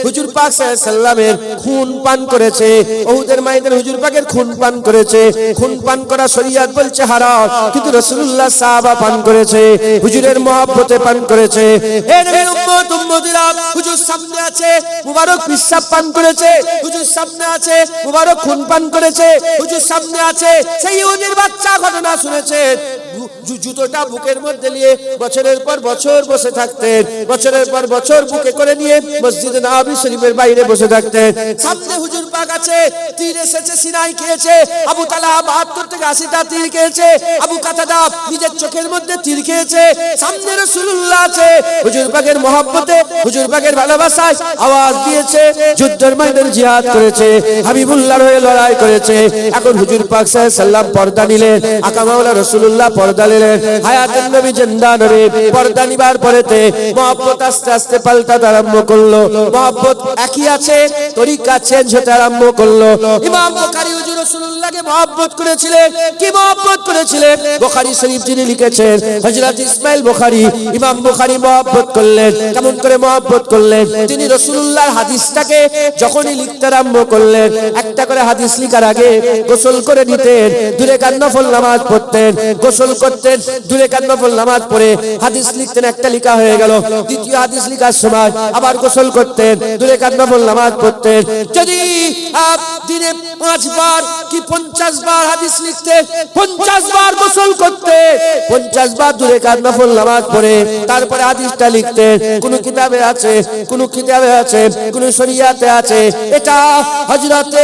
হুজুর পাক সাল্লাল্লাহু আলাইহি সাল্লামের খুন পান করেছে, উহুদের ময়দানে হুজুর পাকের খুন পান করেছে। খুন পান করা শরীয়ত বলছে হারাম, কিন্তু রাসূলুল্লাহ সাহাবা পান করেছে, হুজুরের মহব্বতে পান করেছে। হে নবীর উম্মত উম্মতিরা, হুজুর সামনে আছে, মুবারক পিশাব পান করেছে, হুজুর সামনে আছে, মুবারক খুন পান করেছে, হুজুর সামনে আছে, সেই ইহুদির বাচ্চা ঘটনা শুনেছে, জুতোটা বুকের মধ্যে নিয়ে বছরের পর বছর বসে থাকতেন, বছরের পর বছর বুকে করে নিয়ে মসজিদে নববী শরীফের বাইরে বসে থাকতেন। সামনে হুজুর পাক আছে, তীর এসেছে, সিনাই খেয়েছে, আবু তালহা 72 থেকে 80টা তীর খেয়েছে, আবু কাতাদা নিজের চোখের মধ্যে তীর খেয়েছে। সামনে রাসূলুল্লাহ আছে, হুজুর পাকের মহব্বতে, হুজুর পাকের ভালোবাসায় আওয়াজ দিয়েছে, যুদ্ধের ময়দানে জিহাদ করেছে, হাবিবুল্লাহর হয়ে লড়াই করেছে। এখন হুজুর পাক সাল্লাল্লাহু আলাইহি সাল্লাম পর্দা নিলেন, আকা মাওলা রাসূলুল্লাহ পর্দা নিলেন, হায়াতুন নবী জিন্দা নবী পর্দা নিবার পরেতে মহব্বত আস্তে আস্তে পাল্টাতে আরম্ভ করলো। মহব্বত একই আছে, তরিকা চেঞ্জ হতে আরম্ভ করলো। ইমাম বুখারী হুজুর রাসূলুল্লাহকে মহব্বত করেছিলেন, কি মহব্বত করেছিলেন? বুখারী শরীফ যিনি লিখেছেন হযরত ইসমাইল বুখারী, ইমাম বুখারী মহব্বত করলেন। কেমন করে মহব্বত করলেন? তিনি রাসূলুল্লাহর হাদিসটাকে যখনই লিখতে আরম্ভ করলেন, একটা করে হাদিস লিখার আগে গোসল করে নিতেন, দুই রাকাত নফল নামাজ পড়তেন, গোসল করতেন, দুই রাকাত নফল নামাজ পড়ে হাদিস লিখতেন, একটা লেখা হয়ে গেল। দ্বিতীয় হাদিস লেখার সময় আবার গোসল করতেন, দুই রাকাত নফল নামাজ পড়তেন। যদি দিনে 5 বার কি 50 বার হাদিস লিখতে, 50 বার গোসল করতে, 50 বার দুই রাকাত নফল নামাজ পড়ে তারপরে হাদিসটা লিখতেন। কোন কিতাবে আছে, কোন কিতাবে আছে, কোন শরীয়তে আছে। এটা হযরতে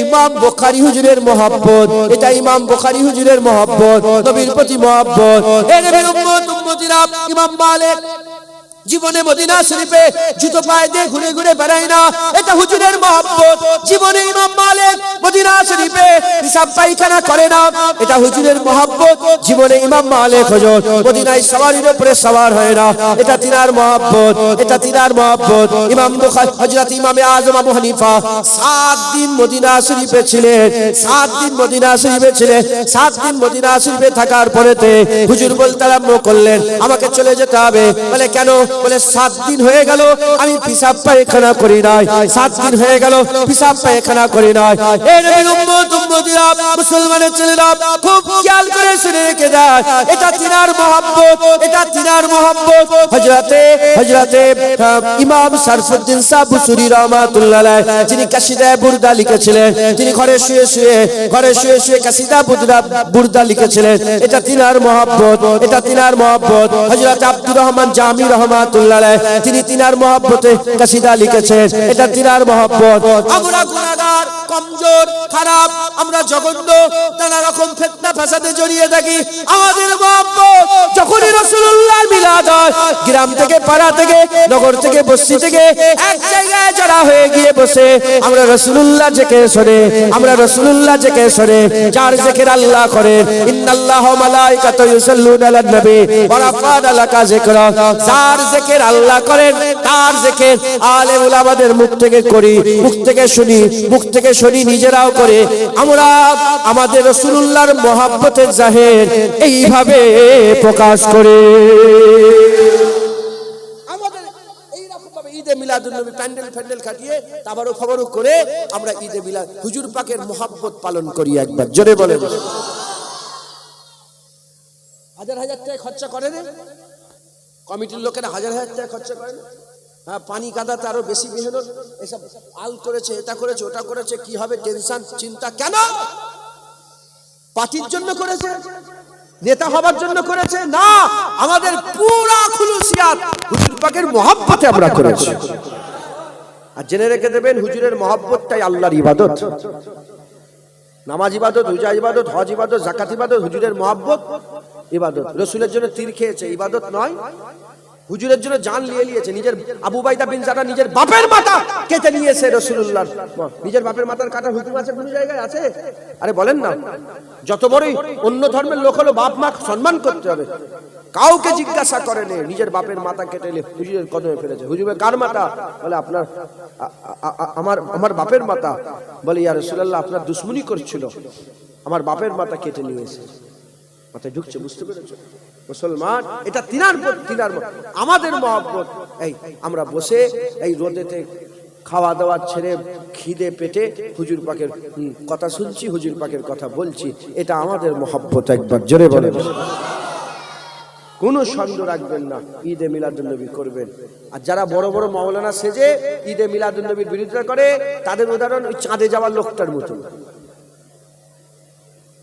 ইমাম বুখারী হুজুরের মহব্বত, এটা ইমাম বুখারী হুজুরের মহব্বত, নবীর প্রতি মহব্বত। হে নবীর উম্মত উম্মতিরা, ইমাম মালিক জীবনে মদিনা শরীফে জুতো পায়ে দিয়ে ঘুরে ঘুরে বেড়ায় না, এটা হুজুরের মহব্বত। জীবনে ইমাম মালিক মদিনা শরীফে হিসাব পায়খানা করে না, এটা হুজুরের মহব্বত। জীবনে ইমাম মালিক হুজুর মদিনায় সওয়ারির উপরে সওয়ার হয় না, এটা তিনার মহব্বত, এটা তিনার মহব্বত। ইমাম বুখারী হযরত ইমামে আযম আবু হানিফা 7 দিন মদিনা শরীফে ছিলেন, 7 দিন মদিনা শরীফে ছিলেন। 7 দিন মদিনা শরীফে থাকার পরেতে হুজুর বলতে আরম্ভ করলেন আমাকে চলে যেতে হবে। বলে কেন? বলে 7 দিন হয়ে গেল আমি পিশাব পায়খানা করি নাই, 7 দিন হয়ে গেল পিশাব পায়খানা করি নাই। এই নবীর উম্মত উম্মতিরা, মুসলমানের ছেলেরা খুব খেয়াল করে শুনে রেখে দেয়, এটা তিনার মহব্বত, এটা তিনার মহব্বত। হযরতে ইমাম শরফুদ্দিন সাহেব বুসুরি রাহমাতুল্লাহ আলাইহি, যিনি কাসিদায়ে বুরদা লিখেছিলেন, তিনি ঘরে শুয়ে শুয়ে কাসিদা বুরদা লিখেছিলেন, এটা তিনার মহব্বত, এটা তিনার মহব্বত। হযরত আব্দুর রহমান জামি রাহমাতুল্লাহ আলাইহি, তিনি তিনার মহব্বতে কাসিদা লিখেছেন, এটা তিনার মহব্বত। আমরা গুনাহগার, কমজোর, খারাপ, আমরা জঘন্য, নানা রকম ফিতনা ফাসাদে জড়িয়ে থাকি। আমাদের মহব্বত যখনই রাসূলুল্লাহর মিলাদ হয়, গ্রাম থেকে, পাড়া থেকে, নগর থেকে, বস্তি থেকে এক জায়গায় জড়া হয়ে গিয়ে বসে আমরা রাসূলুল্লাহ জিকির শুনে, আমরা রাসূলুল্লাহ জিকির শুনে, যার জিকির আল্লাহ করেন, ইন্নাল্লাহা ওয়া মালাইকাতুহু ইউসাল্লুনা আলান নবী ওয়া রাফা'না লাকা যিকরা, যার জিকির আল্লাহ করেন তার জিকির আলেম উলামাদের মুখ থেকে করি, মুখ থেকে শুনি, মুখ থেকে শুনি, নিজেরাও করে আমরা আমাদের রাসূলুল্লাহর মহব্বতের জাহির এইভাবে প্রকাশ করি। আমাদের এইরকম ভাবে ঈদে মিলাদুন নবী প্যান্ডেল খাটিয়ে তাবারুক খবরও করে আমরা ঈদে মিলাদ হুজুর পাকের মহব্বত পালন করি। একবার জোরে বলেন। হাজার হাজার টাকা খরচা করে না কমিটির লোকেরা, হাজার হাজার টাকা খরচা করে না। হ্যাঁ, পানি কাদাতে আরো বেশি মেহনত, এসব আল করেছে, এটা করেছে, ওটা করেছে, কি হবে টেনশন চিন্তা। কেন? পার্টির জন্য করেছে, নেতা হবার জন্য করেছে না, আমাদের পুরা খুলুসিয়াত হুজুর পাকের মহব্বতে আমরা করেছি। আর জেনে রেখে দেবেন, হুজুরের মহব্বতটাই আল্লাহর ইবাদত। নামাজ ইবাদত, রোজা ইবাদত, হজ ইবাদত, যাকাত ইবাদত, হুজুরের মহব্বত ইবাদত। রাসূলের জন্য তীর খেয়েছে, ইবাদত নয়? হুজুরের জন্য জান নিয়েছে, নিজের আবু বাইদা বিন জারা নিজের বাপের মাথা কেটে নিয়েছে রাসূলুল্লাহ। নিজের বাপের মাথার কাটার হুকুম আছে কোন জায়গায় আছে? আরে বলেন না। যত বড়ই অন্য ধর্মের লোক হলো, বাপ মা সম্মান করতে হবে। কাউকে জিজ্ঞাসা করেনি, নিজের বাপের মাথা কেটে হুজুরের কদমে ফেলেছে। হুজুরের কার মাথা? বলে আপনার, আমার বাপের মাথা। বলে ইয়া রাসূলুল্লাহ, আপনার দুশমনি করছিল, আমার বাপের মাথা কেটে নিয়েছে। মাথায় ঢুকছে, বুঝতে পেরেছো মুসলমান? এটা তিনার আমাদের মহব্বত। এই আমরা বসে এই রোদেতে খাওয়া দাওয়া ছেড়ে খিদে পেটে হুজুর পাকের কথা শুনছি, হুজুর পাকের কথা বলছি, এটা আমাদের মহব্বত। একবার জোরে বলেন। কোনো সন্দেহ রাখবেন না, ঈদে মিলাদুন নবী করবেন। আর যারা বড় বড় মাওলানা সেজে ঈদে মিলাদুন নবীর বিরোধিতা করে, তাদের উদাহরণ ওই চাঁদে যাওয়ার লোকটার মতন।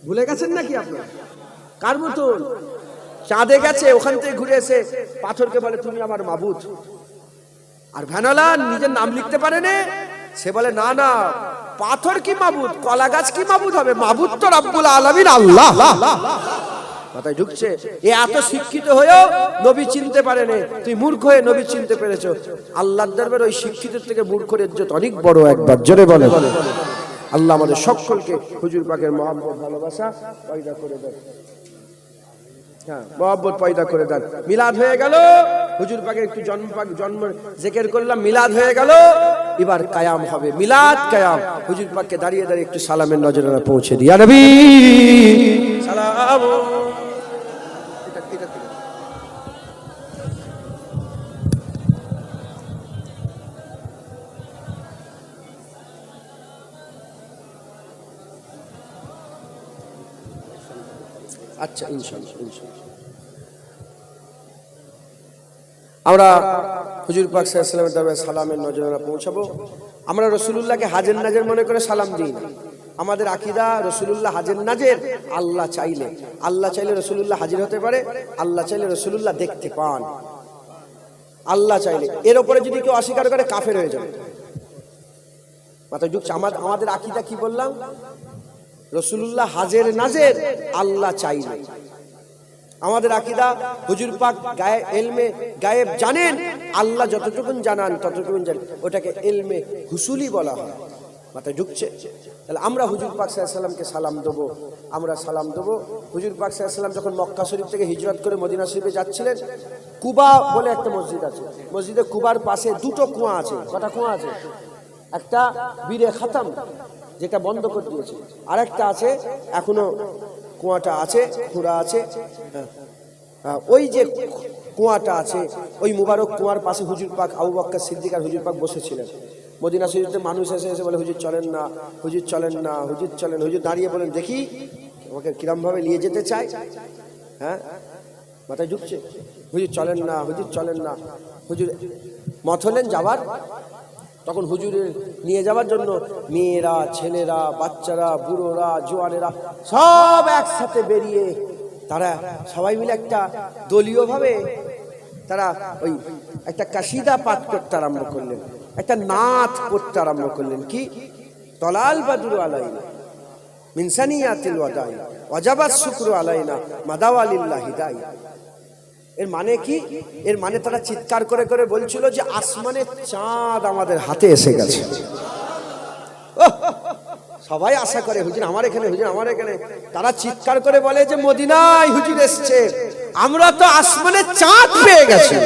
ভুলে গেছেন নাকি আপনারা? কার মতন? চাঁদে গেছে, ওখান থেকে ঘুরে এসে পাথরকে বলে তুমি আমার মাবুদ। আর ভ্যানলা নিজের নাম লিখতে পারে না, সে বলে না না, পাথর কি মাবুদ, কলা গাছ কি মাবুদ হবে? মাবুদ তো রব্বুল আলামিন আল্লাহ। মাথায় ঢুকছে? এ এত শিক্ষিত হয়েও নবী চিনতে পারে না। তুই মূর্খ হয়ে নবী চিনতে পেরেছো। আল্লাহর দরবারে ওই শিক্ষিতের থেকে মূর্খের ইজ্জত অনেক বড়। একবার জোরে বলে। আল্লাহ আমাদের সকলকে হুজুর পাকের মহব্বত ভালোবাসা পয়দা করে দেন। হ্যাঁ, মহব্বত পয়দা করে দেন। মিলাদ হয়ে গেল, হুজুর পাকের একটু জন্ম জিকির করলাম, মিলাদ হয়ে গেল। এবার কায়াম হবে, মিলাদ কায়াম। হুজুর পাককে দাঁড়িয়ে দাঁড়িয়ে একটু সালামের নজরানা পৌঁছে দিই। ইয়া নবী সালাম। আচ্ছা, ইনশাআল্লাহ আমরা হুজুর পাক সাল্লাল্লাহু আলাইহি ওয়াসাল্লামের দরবারে সালামের নজরানা পৌঁছাবো। আমরা রাসূলুল্লাহকে হাজের নাজের মনে করে সালাম দিই না। আমাদের আকীদা রাসূলুল্লাহ হাজের নাজের। আল্লাহ চাইলে রাসূলুল্লাহ হাজির হতে পারে, আল্লাহ চাইলে রাসূলুল্লাহ দেখতে পান। আল্লাহ চাইলে, এর উপরে যদি কেউ অস্বীকার করে কাফের হয়ে যাবে। মাথায় ঢুকছে? আমাদের আকীদা কি বললাম? রাসূলুল্লাহ হাজের নাজের, আল্লাহ চাইলে। আমাদের আকীদা হুজুর পাক গায়েব জানেন, আল্লাহ যতটুকুন জানান ততটুকুন জানেন, ওটাকে ইলমে হুসুলি বলা হয়। মাথায় ঢুকছে? তাহলে আমরা হুজুর পাক সাল্লাল্লাহু আলাইহি ওয়াসাল্লামকে সালাম দেবো, আমরা সালাম দেবো। হুজুর পাক সাল্লাল্লাহু আলাইহি ওয়াসাল্লাম যখন মক্কা শরীফ থেকে হিজরত করে মদিনা শরীফে যাচ্ছিলেন, কুবা বলে একটা মসজিদ আছে, মসজিদে কুবার পাশে দুটো কুয়া আছে। কটা কুয়া আছে? একটা বীরে খাতাম, যেটা বন্ধ করে দিয়েছে, আর একটা আছে এখনো কুয়াটা আছে, খোঁড়া আছে। ওই যে কুয়াটা আছে, ওই মুবারক কুয়ার পাশে হুজুর পাক, আবু বকর সিদ্দিক আর হুজুর পাক বসেছিলেন। মদিনা শরীফে মানুষ এসে বলে হুজুর চলেন না, হুজুর চলেন না, হুজুর চলেন। হুজুর দাঁড়িয়ে বলেন দেখি আমাকে কিরম ভাবে নিয়ে যেতে চায়। হ্যাঁ, মাথায় ঢুকছে? হুজুর চলেন না, হুজুর চলেন না। হুজুর মত হলেন যাবার। তখন হুজুরের নিয়ে যাওয়ার জন্য মেয়েরা, ছেলেরা, বাচ্চারা, বুড়োরা, জোয়ানেরা সব একসাথে বেরিয়ে তারা সবাই মিলে একটা দলীয়ভাবে তারা ওই একটা কাসিদা পাঠ করতে আরম্ভ করলেন, একটা নাত পড়তে আরম্ভ করলেন। কি তলাল বাদরু আলাইনা মিন সানিয়াতিল ওয়াদাই ওয়াজাবাস শুকরু আলাইনা মাদাওয়ালিল্লাহ হিদাই। এর মানে কি? এর মানে তারা চিৎকার করে করে বলছিল যে আসমানের চাঁদ আমাদের হাতে এসে গেছে। সবাই আশা করে হুজুর আমার এখানে, হুজুর আমার এখানে। তারা চিৎকার করে বলে যে মদিনায় হুজুর এসছে, আমরা তো আসমানের চাঁদ পেয়ে গেছি।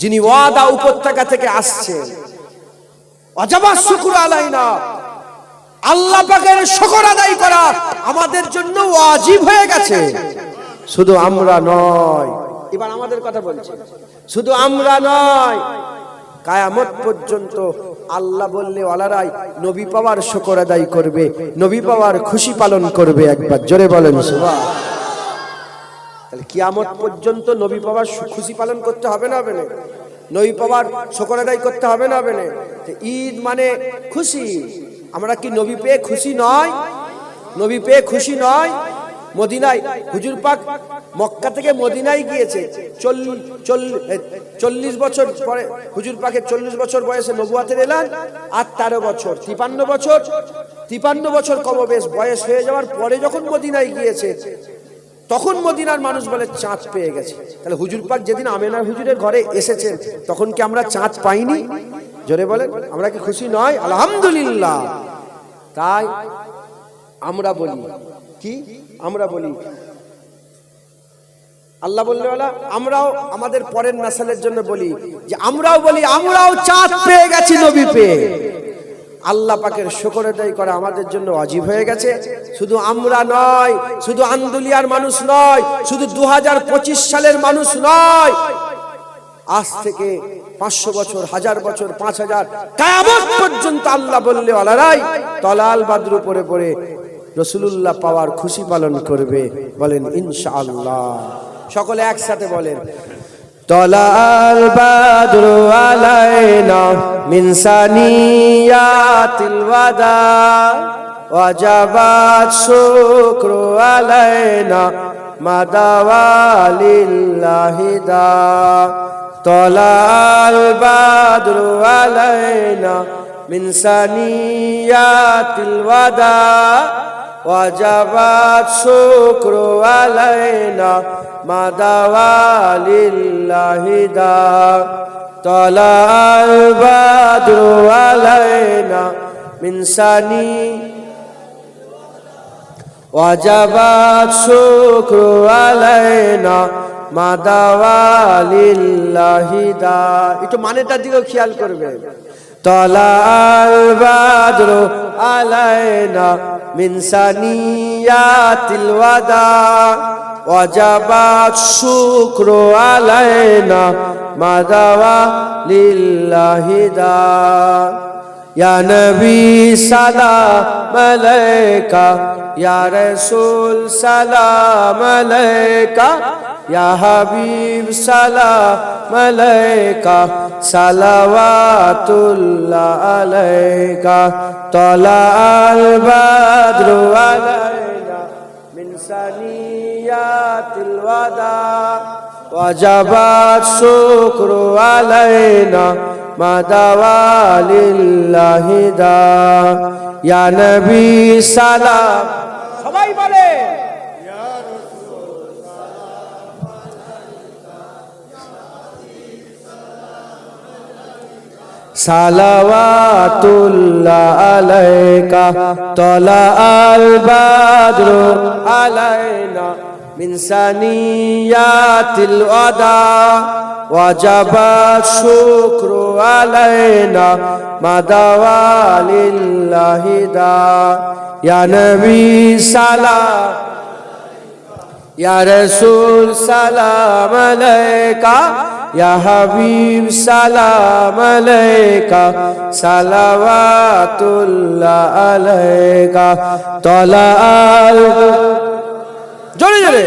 যিনি ওয়াদা উপত্যকা থেকে আসছেন, ওয়াজাবাস শুকরু আলাইনা, আল্লাহ পাকের শুকর আদায় করা আমাদের জন্য ওয়াজিব হয়ে গেছে। শুধু আমরা নয়, এবার আমাদের কথা বলছি, শুধু আমরা নয়, কিয়ামত পর্যন্ত আল্লাহ বললে ওয়ালারাই নবী পাওয়ার শুকর আদায় করবে, নবী পাওয়ার খুশি পালন করবে। একবার জোরে বলেন সুবহানাল্লাহ। তাহলে কিয়ামত পর্যন্ত নবী পাওয়ার খুশি পালন করতে হবে না হবে না? নবী পাওয়ার শুকর আদায় করতে হবে না হবে না? ঈদ মানে খুশি। আমরা কি নবী পেয়ে খুশি নয়? নবী পেয়ে খুশি নয়? মদিনায় হুজুর পাক মক্কা থেকে মদিনায় গিয়েছে 40 বছর পরে। হুজুর পাকের 40 বছর বয়সে নবুয়াতের এলান, আর 13 বছর 53 বছর কমবেশ বয়স হয়ে যাওয়ার পরে যখন মদিনায় গিয়েছে, তখন মদিনার মানুষ বলে চাঁদ পেয়ে গেছে। তাহলে হুজুর পাক যেদিন আমেনা হুজুরের ঘরে এসেছেন, তখন কি আমরা চাঁদ পাইনি? জোরে বলেন, আমরা কি খুশি নয়? আলহামদুলিল্লাহ। তাই আমরা বলি কি? আমরা বলি আল্লাহ বললে ওয়ালা, আমরাও আমাদের পরের নাসলের জন্য বলি যে আমরাও বলি আমরাও চাঁদ পেয়ে গেছি নবী পেয়ে। আল্লাহ পাকের শুকর আদায় করা আমাদের জন্য ওয়াজিব হয়ে গেছে। শুধু আমরা নয়, শুধু আন্দুলিয়ার মানুষ নয়, শুধু 2025 সালের মানুষ নয়, আজ থেকে 500 বছর, 1000 বছর, 5000, কিয়ামত পর্যন্ত আল্লাহ বললে ওয়ালারাই তলাল বাদরু পরে পরে রাসূলুল্লাহ পাওয়ার খুশি পালন করবে। বলেন ইনশাআল্লাহ। সকলে একসাথে বলেন, তলাল বাদরু আলাইনা মিন সানিয়াতিল ওয়াদা ওয়াজাবাত শুকরু আলাইনা মাদাওয়ালিল্লাহি দা। তলাল বাদরু আলাইনা মিন সানিয়াতিল ওয়াদা ওয়াজাবাত শুকরু আলাইনা মাদাওয়ালিল্লাহি দা। তলাল বাদরু আলাইনা মিন সানি ওয়াজাবাত শুকরু আলাইনা মাদাওয়ালিল্লাহি দা। একটু মানেটার দিকে খেয়াল করবেন। তলাল বাদরু আলাইনা মিন সানিয়াতিল ওয়াদা ওয়াজাবাত শুকরু আলাইনা মাদাওয়ালিল্লাহি দা। ইয়া নবী সালাম আলাইকা, ইয়া রাসূল সালাম আলাইকা, ইয়া হাবিব সালাম আলাইকা, সালাওয়াতুল্লাহ আলাইকা। তলাল বাদরু আলাইনা মিন সানিয়াতিল ওয়াদা ওয়াজাবাত শুকরু আলাইনা মাদাওয়ালিল্লাহি দা। ইয়া নবী সালাম, সবাই বলে সালাওয়াতুল্লাহ আলাইকা। তলাল বাদরু আলাইনা মিন সানিয়াতিল ওয়াদা ওয়াজাবাত শুকরু আলাইনা মাদাওয়ালিল্লাহি দা। ইয়া নবী সালাম, ইয়া রাসূল সালাম আলাইকা, ইয়া হাবিব সালাম আলাইকা, সালাওয়াতুল্লাহ আলাইকা। তলাল জোরে জোরে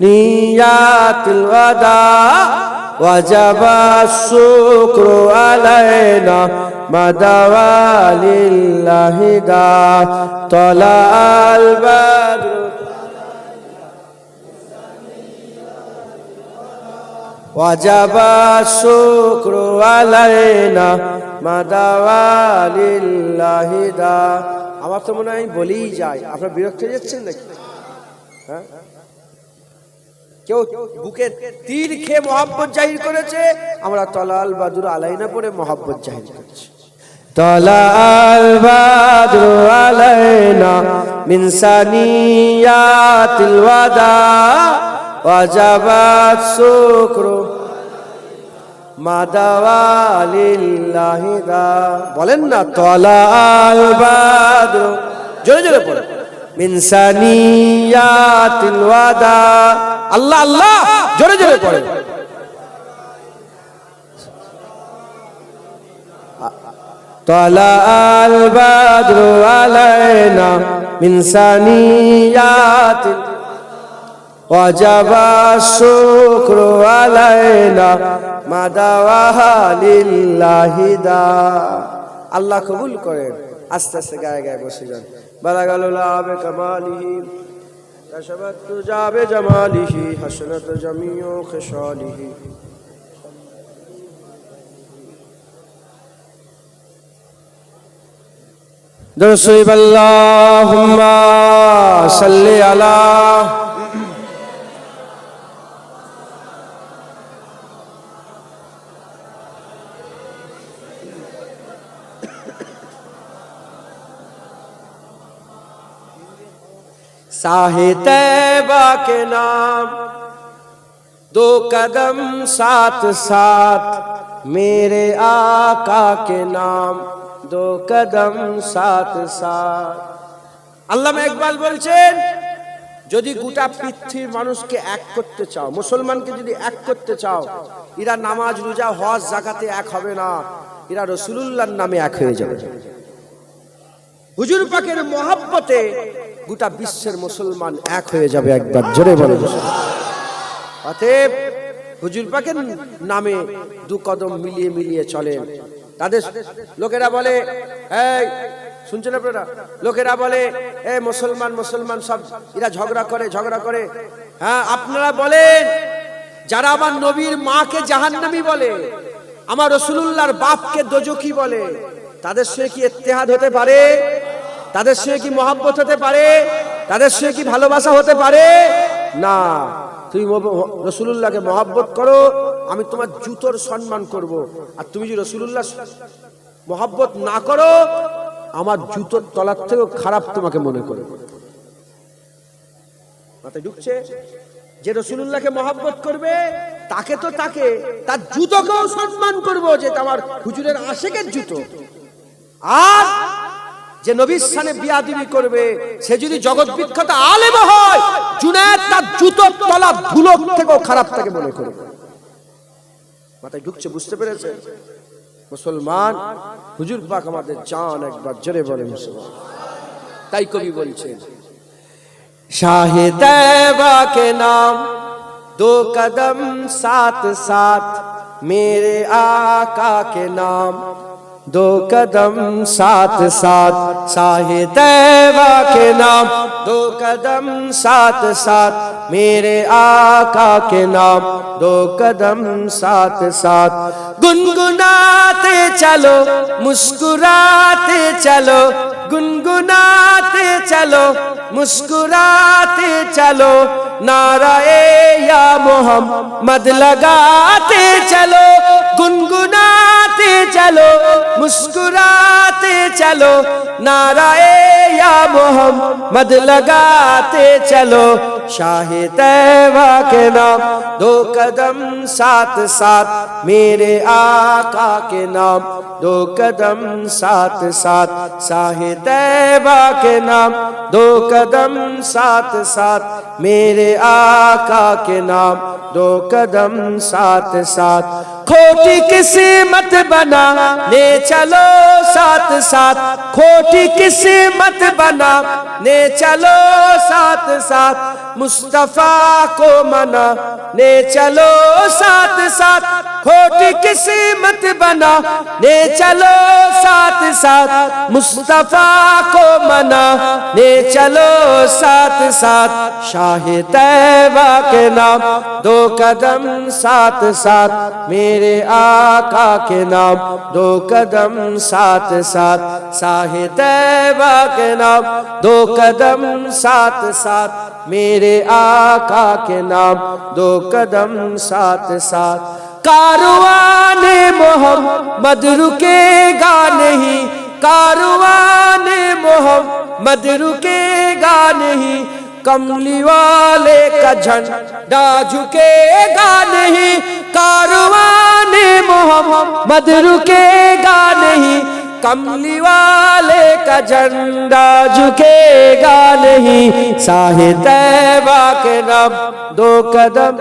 নিয়াতিল ওয়াদা ওয়াজাবাত শুকরু আলাইনা মাদাওয়ালিল্লাহি দা। তলাল বাদরু ওয়াজাবাত শুকরু আলাইনা মাদাওয়ালিল্লাহি দা। আমার তো মনে হয় বলেই যায়, আপনারা বিরক্ত হয়ে যাচ্ছেন নাকি? হ্যাঁ, কেউ বুকে তীর খেয়ে মহব্বত জাহির করেছে, আমরা তলাল বাদুর আলাইনা পড়ে মহব্বত জাহির করছি। তলাল বাদুর আলাইনা মিন সানিয়াতিল ওয়াদা ওয়াজাবাত শুকরু মাদাওয়ালিল্লাহি দা। বলেন না তলাল বাদুর, জোরে জোরে পড়ে, মিন সানিয়াতিল ওয়াদা। আল্লাহ আল্লাহ, জোরে জোরে পড়ে। তলাল বাদরু আলাইনা মিন সানিয়াতিল ওয়াজাবা শুকরু আলাইনা মাদাওয়ালিল্লাহি দা। আল্লাহ কবুল করেন। আস্তে আস্তে গায়ে গায়ে বসে যান। বালাগালুল্লাহ বে কামালিহি কাশাবাত তুজা বে জামালিহি হাসনাত জামিউ খিসালিহি। দরুদ আল্লাহুম্মা সাল্লি আলা साहे तैबा के नाम, दो कदम साथ साथ मेरे आका के नाम, दो कदम साथ साथ। আল্লামা ইকবাল বলছেন, যদি গোটা পৃথিবীর মানুষকে এক করতে চাও, মুসলমানকে যদি এক করতে চাও, এরা নামাজ রোজা হজ যাকাতে এক হবে না, এরা রাসূলুল্লাহর নামে এক হয়ে যাবে। হুজুর পাকের মহব্বতে গোটা বিশ্বের মুসলমান এক হয়ে যাবে। একবার জোরে বলে। অতএব হুজুর পাকের নামে দু কদম মিলিয়ে মিলিয়ে চলেন। তাদের লোকেরা বলে, এই শুনছেন আপনারা, লোকেরা বলে এই মুসলমান মুসলমান সব এরা ঝগড়া করে। হ্যাঁ, আপনারা বলেন যারা আমার নবীর মাকে জাহান্নামী বলে, আমার রাসূলুল্লাহর বাপকে দোজখী বলে, তাদের সঙ্গে কি ইত্তেহাদ হতে পারে? তাদের সঙ্গে কি মহব্বত হতে পারে? তাদের সঙ্গে কি ভালোবাসা হতে পারে? না। তুমি রাসূলুল্লাহকে মহব্বত করো, আমি তোমার জুতোর সম্মান করব। আর তুমি যদি রাসূলুল্লাহ মহব্বত না করো, আমার জুতোর তলার থেকেও খারাপ তোমাকে মনে করব। মাথায় ঢুকছে? যে রাসূলুল্লাহকে মহব্বত করবে, তাকে তার জুতোকেও সম্মান করব, যে আমার হুজুরের আশিকের জুতো। আর যে নবীর সানে বিয়াদবি করবে, সে যদি জগৎ বিখ্যাত আলেম হয়, জুনায়েদ তার জুতোর তলা ধুলো থেকেও খারাপ তাকে মনে করবে। মাথায় ঢুকছে? বুঝতে পেরেছে? মুসলমান, হুজুর পাক আমাদের জান। একবার জোরে বলে মুসলমান। তাই কবি বলছেন, শাহে তৈবা के नाम, दो कदम साथ साथ मेरे आका के नाम, दो कदम साथ साथ शाहे तैबा के नाम, दो कदम साथ साथ मेरे आका के नाम, दो कदम साथ साथ। गुनगुनाते चलो मुस्कुराते चलो, गुनगुनाते चलो मुस्कुराते चलो, नाराए या मोहम्मद लगाते चलो, गुनगुनाते चलो मुस्कुराते चलो, नाराए या मोहम्मद लगाते चलो। शाहे तैबा के नाम, दो कदम साथ साथ मेरे आका के नाम, दो कदम साथ साथ शाहे तैबा के नाम, दो कदम साथ साथ मेरे आका के नाम, दो कदम साथ साथ। खोटी किस्मत बनाने चलो साथ साथ, खोटी किस्मत बनाने चलो साथ साथ, मुस्तफा को मनाने चलो साथ साथ खोटी किस्मत बना ने चलो साथ साथ मुस्तफा को मना ने चलो साथ साथ शाह तैबा के नाम दो कदम साथ साथ मेरे आका के नाम दो कदम साथ साथ शाह तैबा के नाम दो कदम साथ साथ मेरे आका के नाम दो कदम साथ साथ कारवाने मोहम्मद रुकेगा नहीं कारवाने मोहम्मद रुकेगा नहीं कमली वाले का झंडा झुकेगा नहीं कारवाने मोहम्मद रुकेगा नहीं कमली वाले का झंडा झुकेगा नहीं शाह तैबा के नाम दो कदम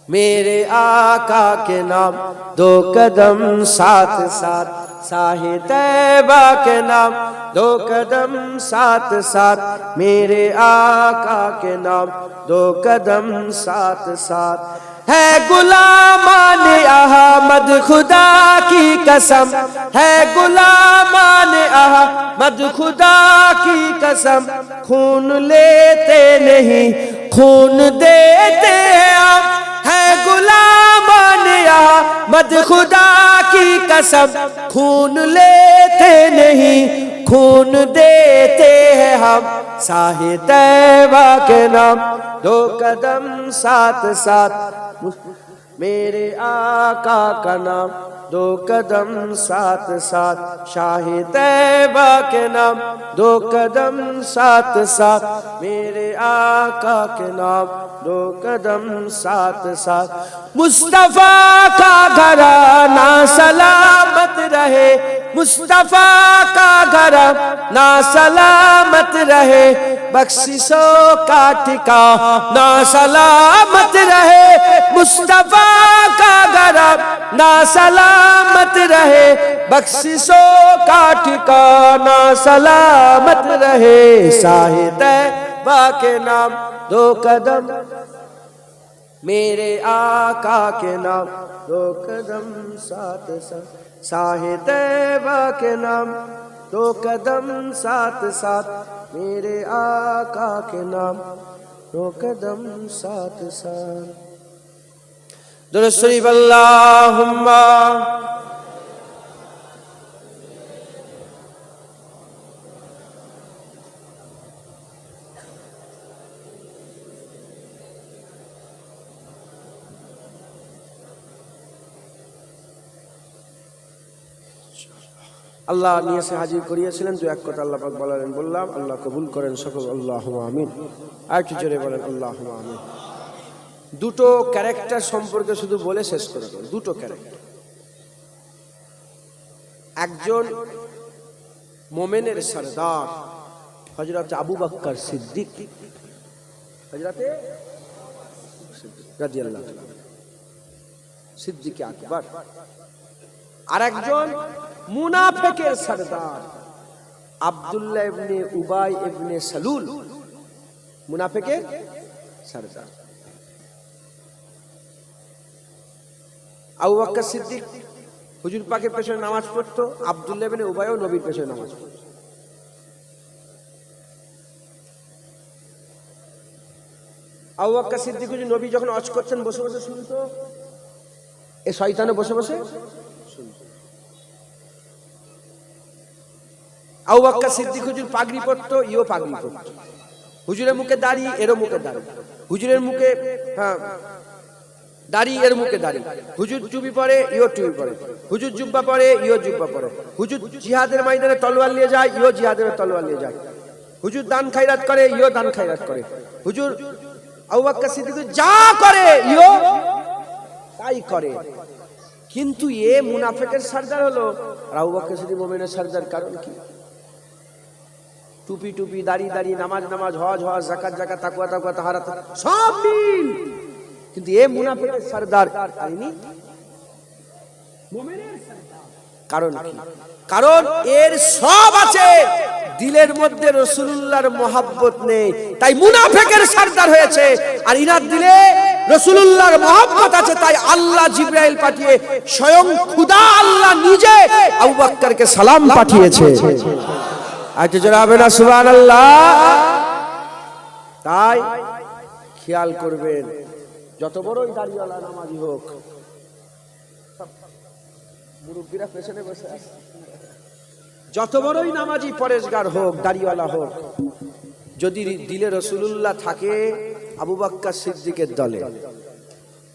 मेरे आका के नाम दो कदम साथ साथ शाह तैबा के नाम दो कदम साथ साथ मेरे आका के नाम दो कदम साथ साथ है गुलामान अहमद खुदा की कसम है गुलामान अहमद खुदा की कसम खून लेते नहीं खून देते हम है गुलामान अहमद खुदा की कसम खून लेते नहीं खून देते हैं हम शाह तैबा के नाम दो कदम साथ साथ मेरे आका का नाम दो कदम साथ साथ शाह तैबा के नाम दो कदम साथ साथ मेरे आका के नाम दो कदम साथ साथ मुस्तफा का घराना सलामत रहे मुस्तफा का घराना सलामत रहे बख्शिशों का ठिकाना सलामत रहे मुस्तफा का घराना सलामत रहे बख्शिशों का ठिकाना सलामत रहे शाह तैबा के नाम दो कदम मेरे आका के नाम दो कदम साथ साथ शाह तैबा के नाम दो कदम साथ साथ मेरे आका के नाम दो कदम साथ साथ दुरूद शरीफ अल्लाहुम्मा আল্লাহ নিয়ে এসে হাজির করিয়েছিলেন দু এক কথা আল্লাহ পাক বলেন বললাম আল্লাহ কবুল করেন সকল আল্লাহুম্মা আমিন আর একটু জোরে বলেন আল্লাহুম্মা আমিন দুটো ক্যারেক্টার সম্পর্কে শুধু বলে শেষ করে দেব দুটো ক্যারেক্টার একজন মোমেনের সরদার হযরত আবু বকর সিদ্দিক হযরতে রাদিয়াল্লাহু তাআলা সিদ্দিক আকবর আর একজন মুনাফিকের সরদার আব্দুল্লাহ ইবনে উবাই ইবনে সালুল মুনাফিকের সরদার আবু বকর সিদ্দিক হুজুর পাকের পেছনে নামাজ পড়তো আব্দুল্লাহ ইবনে উবাইও নবীর পেছনে নামাজ পড়তো আবু বকর সিদ্দিক হুজুর নবী যখন ওয়াজ করতেন বসে বসে শুনতো এই শয়তানে বসে বসে শুনতো আবু বকর সিদ্দিক হুজুর পাগড়ি পরতো ইও পাগড়ি পরতো হুজুরের মুখে দাড়ি এরও মুখে দাড়ি হুজুরের মুখে দাড়ি এর মুখে দাড়ি হুজুর টুপি পরে ইও টুপি পরে হুজুর জুব্বা পরে ইও জুব্বা পরে হুজুর জিহাদের ময়দানে তলোয়ার নিয়ে যায় ইও জিহাদের তলোয়ার নিয়ে যায় হুজুর দান খায়রাত করে ইও দান খায়রাত করে হুজুর আবু বকর সিদ্দিক যা করে ইও তাই করে কিন্তু এ মুনাফিকের সরদার হলো আবু বকর সিদ্দিক মুমিনের সরদার কারণ কি টুপি টুপি দাড়ি দাড়ি নামাজ নামাজ হজ হজ যাকাত যাকাত তাকওয়া তাকওয়া তাহারা সব মিল কিন্তু এ মুনাফিকের সরদার আইনি মুমিনের সরদার কারণ কি? কারণ এর সব আছে, দিলের মধ্যে রাসূলুল্লাহর মহব্বত নেই, তাই মুনাফিকের সরদার হয়েছে। আর ইনার দিলে রাসূলুল্লাহর মহব্বত আছে, তাই আল্লাহ জিবরাইল পাঠিয়ে স্বয়ং খোদা আল্লাহ নিজে আবু বকরকে সালাম পাঠিয়েছে। আচ্ছা যারা হবে না সুবহানাল্লাহ। তাই খেয়াল করবেন, যত বড়ই দাড়িওয়ালা নামাজি হোক, মুরব্বীরা পেছনে বসে আছে, যত বড়ই নামাজি পরেশগার হোক, দাড়িওয়ালা হোক, যদি দিলে রাসূলুল্লাহ থাকে আবু বকর সিদ্দিকের দলে,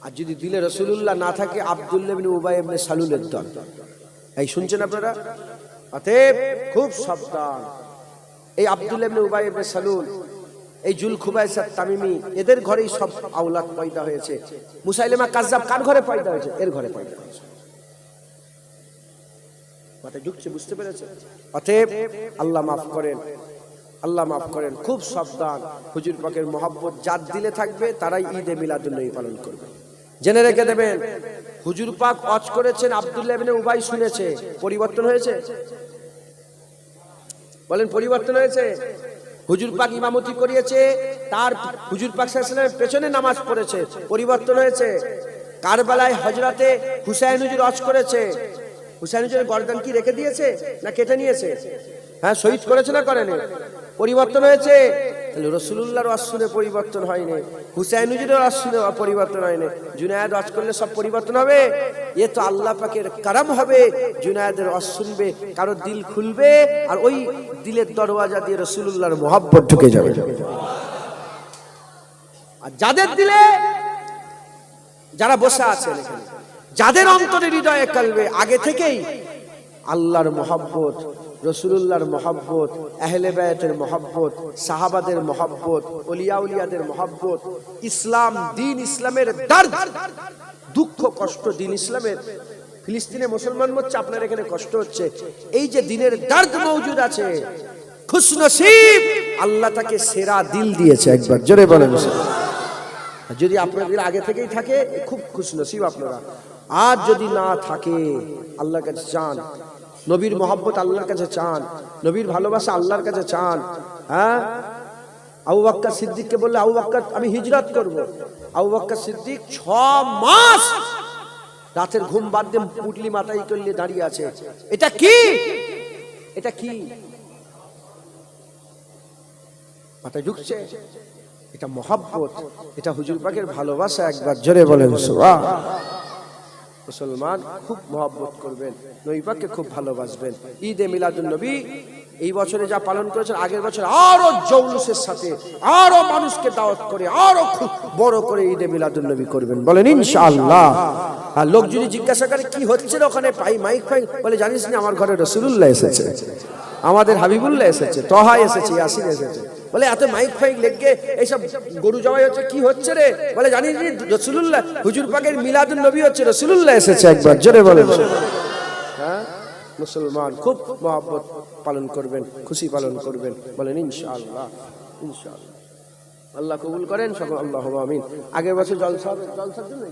আর যদি দিলে রাসূলুল্লাহ না থাকে আব্দুল্লাহ ইবনে উবাই ইবনে সালুলের দল। এই শুনছেন আপনারা? অতএব খুব সাবধান। এই আব্দুল্লাহ ইবনে উবাই ইবনে সালুল, এই জুলখুবাইসাত তামিমি, এদের ঘরেই সব আওলাদ পয়দা হয়েছে। মুসাইলিমা কাজ্জাব কার ঘরে পয়দা হয়েছে? এর ঘরে পয়দা হয়েছে। মাথায় ঢুকছে, বুঝতে পেরেছে? অতএব আল্লাহ মাফ করেন, আল্লাহ মাফ করেন। খুব সাবধান। হুজুর পাকের মহব্বত যার দিলে থাকবে তারাই ঈদে মিলাদুন্নবী পালন করবে। জেনে রেখে দেবেন, হুজুর পাক ওয়াজ করেছেন, আব্দুল্লাহ ইবনে উবাই শুনেছে, পরিবর্তন হয়েছে? বলেন পরিবর্তন হয়েছে? হুজুর পাক ইমামতি করিয়েছে, তার হুজুর পাক সাল্লাল্লাহু আলাইহি ওয়াসাল্লামের পেছনে নামাজ পড়েছে, পরিবর্তন হয়েছে। কারবালায় হযরতে হুসাইন হুজুর ওয়াজ করেছে, হুসাইন হুজুরের গর্দান কি রেখে দিয়েছে না কেটে নিয়েছে? হ্যাঁ, শহীদ করেছে না করেনি? পরিবর্তন হয়েছে। তাহলে রাসূলুল্লাহর ওয়াজ শুনে পরিবর্তন হয়নি, হুসাইন হুজুরের ওয়াজ শুনে পরিবর্তন হয়নি। জুনায়েদ ওয়াজ করলে সব পরিবর্তন হবে? এ তো আল্লাহ পাকের কারাম হবে, জুনায়েদের ওয়াজ শুনবে, কারো দিল খুলবে, আর ওই দিলের দরওয়াজা দিয়ে রাসূলুল্লাহর মহব্বত ঢুকে যাবে। আর যাদের দিলে, যারা বসে আছেন এখানে, যাদের অন্তরে হৃদয়ে কলবে আগে থেকেই আল্লাহর মহব্বত, রাসূলুল্লাহর মহব্বত, আহলে বায়তের মহব্বত, সাহাবাদের মহব্বত, ওলিয়া উলিয়াদের মহব্বত, ইসলাম দিন, ইসলামের দর্দ, দুঃখ কষ্ট, দিন ইসলামের, ফিলিস্তিনে মুসলমান হচ্ছে, আপনার এখানে কষ্ট হচ্ছে, এই যে দিনের দর্দ মওজুদ আছে, খুশনসিব আল্লাহ তাকে সেরা দিল দিয়েছে। একবার জোরে বলেন। যদি আপনাদের আগে থেকেই থাকে খুব খুশনসিব আপনারা। আর যদি না থাকে, আল্লাহর কাছে চান, নবীর মহব্বত আল্লাহর কাছে চান, নবীর ভালোবাসা আল্লাহর কাছে চান। হ্যাঁ, আবু বকর সিদ্দিককে বললে, আবু বকর আমি হিজরত করব, আবু বকর সিদ্দিক 6 মাস রাতের ঘুম বাদ দিয়ে পুটলি মাথায় করলে দাঁড়িয়ে আছে। এটা কি? এটা কি? মাথায় ঢুকছে? এটা মহব্বত, এটা হুজুর পাকের ভালোবাসা। একবার জোরে বলেন সুবহান। মুসলমান খুব মহব্বত করবেন, নবী পাককে খুব ভালোবাসবেন। ঈদে মিলাদুন নবী এই বছরে যা পালন করেছেন, আগের বছর আরো জৌলুসের সাথে, আরো মানুষকে দাওয়াত করে, আরো খুব বড় করে ঈদে মিলাদুন নবী করবেন। বলেন ইনশাআল্লাহ। আর লোক যদি জিজ্ঞাসা করে কি হচ্ছে ওখানে, পাই মাইক ফাইক, বলে জানিস না আমার ঘরে রাসূলুল্লাহ এসেছে, আমাদের হাবিবুল্লাহ এসেছে, তহা এসেছে, ইয়াসিন এসেছে। বলে এত মাইক ফাইক লেগে এইসব গরু জবাই হচ্ছে, কি হচ্ছে রে? বলে জানিস নি রাসূলুল্লাহ, হুজুর পাকের মিলাদুন নবী হচ্ছে, রাসূলুল্লাহ এসেছে। একবার জোরে বলেন। হ্যাঁ, মুসলমান খুব মহব্বত পালন করবেন, খুশি পালন করবেন। বলেন ইনশাআল্লাহ। ইনশাআল্লাহ আল্লাহ কবুল করেন সকল, আল্লাহুম্মা আমিন। আগের বছর জলসা হবে, জলসার জন্য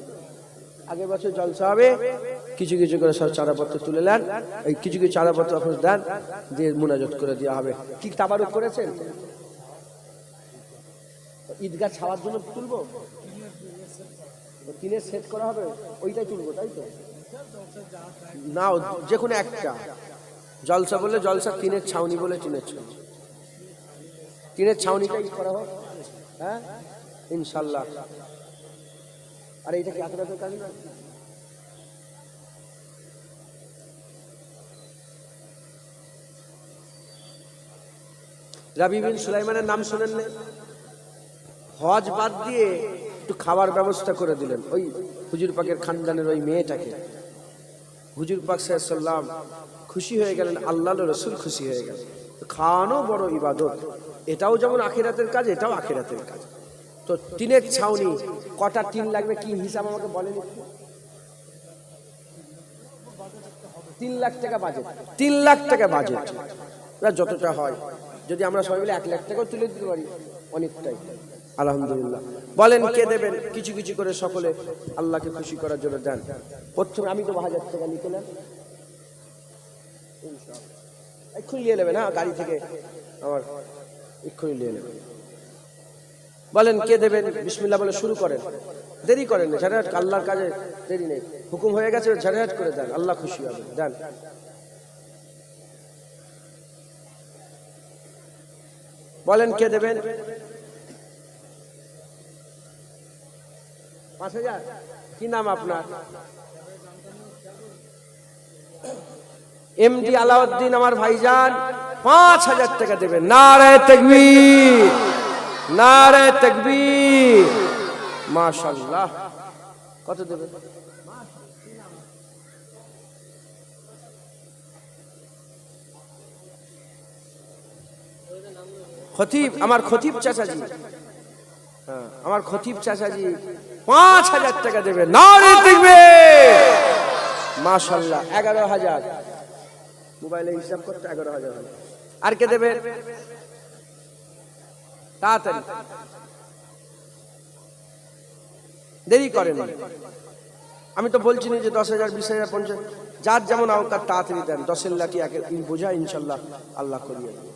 আগের বছর জলসা হবে, কিছু কিছু করে সব চারাপত্র তুলে নেন, এই কিছু কিছু চারাপত্র আপনার দেন, দিয়ে মুনাজাত করে দেওয়া হবে। কি তাবারুক করেছেন? ঈদগাহ ছাওয়ার জন্য তুলবো, টিনের সেট করা হবে, ওইটাই তুলবো, তাই তো? না, যে কোনো একটা। জলসা বলে জলসা, টিনের ছাউনি বলে টিনের ছাউনি, টিনের ছাউনিটাই করা হোক। হ্যাঁ ইনশাল্লাহ। আর এইটা কি আখেরাতের কাজ না? রাবি বিন সুলাইমানের নাম শোনেন না? হজ বাদ দিয়ে একটু খাবার ব্যবস্থা করে দিলেন ওই হুজুর পাকের খানদানের ওই মেয়েটাকে। হুজুর পাক সাল্লাল্লাহু আলাইহি ওয়াসাল্লাম খুশি হয়ে গেলেন, আল্লাহর রাসূল খুশি হয়ে গেলেন। খাওয়ানো বড় ইবাদত, এটাও যেমন আখিরাতের কাজ, এটাও আখিরাতের কাজ। তো টিনের ছাউনি কটা টিন লাগবে, কি হিসাব আমাকে বলেন একটু? 3 লাখ টাকা বাজেট, 3 লাখ টাকা বাজেট। যতটা হয়, যদি আমরা সবাই মিলে 1 লাখ টাকাও তুলে দিতে পারি, অনেকটাই। আলহামদুলিল্লাহ। বলেন কে দেবেন? কিছু কিছু করে সকলে আল্লাহকে খুশি করার জন্য দেন। প্রথমে আমি তো 1000 টাকা নিতেলাম, ইনশাআল্লাহ এক্ষুনি নিয়ে নেবেন। হ্যাঁ, গাড়ি থেকে আমার এক্ষুনি নিয়ে নেবেন। বলেন কে দেবেন? বিসমিল্লাহ বলে শুরু করেন, দেরি করেন না। ঝাড়াট আল্লাহর কাজে দেরি নেই, হুকুম হয়ে গেছে, ঝাড়াট করে দেন, আল্লাহ খুশি হবে। দেন। বলেন কে দেবেন? 5000। কি নাম আপনার? এমডি আলাউদ্দিন আমার ভাইজান 5000 টাকা দেবেন। নারে তাকবীর, নারে তাকবীর, মাশাআল্লাহ। কত দেবেন? খতিব, আমার খতিব চাচাজি, হ্যাঁ আমার খতিব চাচাজি 5000 টাকা দেবেন। নারে তাকবীর, মাশাআল্লাহ। 11000, মোবাইলে হিসাব করতে 11000। আর কে দেবে? তাড়াতাড়ি, দেরি করেন। আমি তো বলছি না যে 10,000, 20,000, 50,000, যার যেমন আওকাত তাড়াতাড়ি দেন। 10 লাখি আগে বোঝা, ইনশাল্লাহ আল্লাহ করিয়ে দেবে।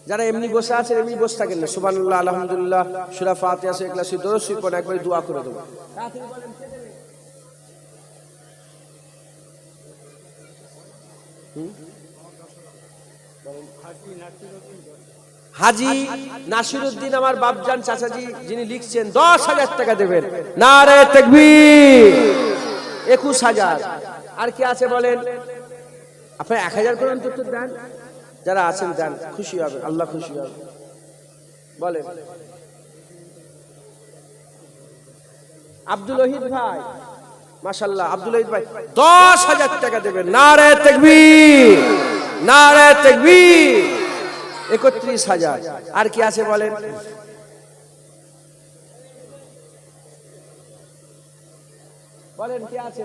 যারা এমনি বসে আছেন এমনি বসে থাকেন না, সুবহানাল্লাহ, আলহামদুলিল্লাহ, সূরা ফাতিহা, ইখলাস, দরুদ শরীফ পড়ে একবার দোয়া করে দেব। হাজী নাসিরউদ্দিন আমার বাপজান চাচাজি যিনি লিখছেন 10,000 টাকা দেবেন। নারে তাকবীর। 21,000। আর কি আছে বলেন? আপনি 1000 করেন তো দেন, যারা আছেন দেন, খুশি হবে, আল্লাহ খুশি হবে। বলেন। আব্দুল ওহিদ ভাই, মাশাআল্লাহ, আব্দুল ওহিদ ভাই 10,000 টাকা দেবেন। নারে তাকবীর, নারে তাকবীর। 31,000। আর কি আছে বলেন? বলেন কি আছে?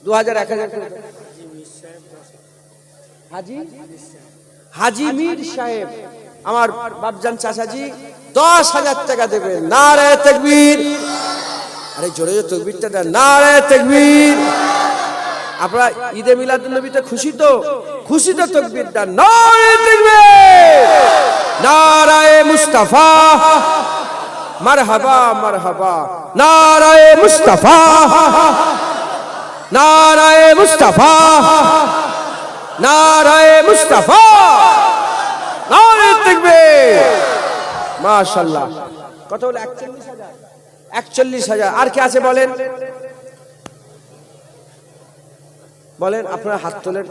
2000, 1000 করে। হাজী মীর সাহেব আমার বাপজান চাচাজি 10,000 টাকা দেবেন। নারে তাকবীর। আরে জোরে জোরে তাকবীরটা দেন। নারে তাকবীর। আপনারা ঈদে মিলাদুন নবীতে খুশি তো? খুশি তো তাকবীর দেন। নারে তাকবীর, নারায়ে মুস্তাফা, মারহাবা মারহাবা, নারায়ে মুস্তাফা, নারায়ে মুস্তাফা, নারায়ে মুস্তাফা, নারে তাকবীর, মাশাআল্লাহ। কত হলো? 41,000। 41,000। আর কি আছে বলেন? বলেন, আপনারা হাত তোলেন।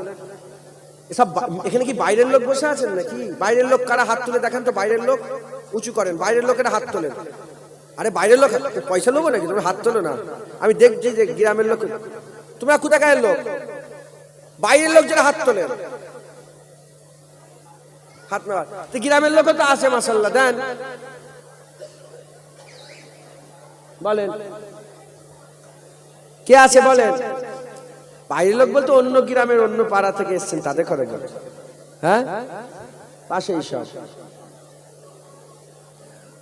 এসব এখানে কি বাইরের লোক বসে আছেন নাকি? বাইরের লোক কারা? হাত তুলে দেখান তো। বাইরের লোক উঁচু করেন, বাইরের লোকেরা হাত তোলেন। আরে বাইরের লোক পয়সা নেবো নাকি? তুমি হাত তোলো না, আমি দেখছি যে গ্রামের লোক। তোমরা কোথাকার লোক? বাইরের লোক যারা হাত তোলেন, হাত না। তো গ্রামের লোক তো আছে, মাশাআল্লাহ, দেন। বলেন কে আছে বলেন? বাইরের লোক বলতে অন্য গ্রামের, অন্য পাড়া থেকে এসেছেন, তাদের করে গেল। হ্যাঁ, পাশেই সব।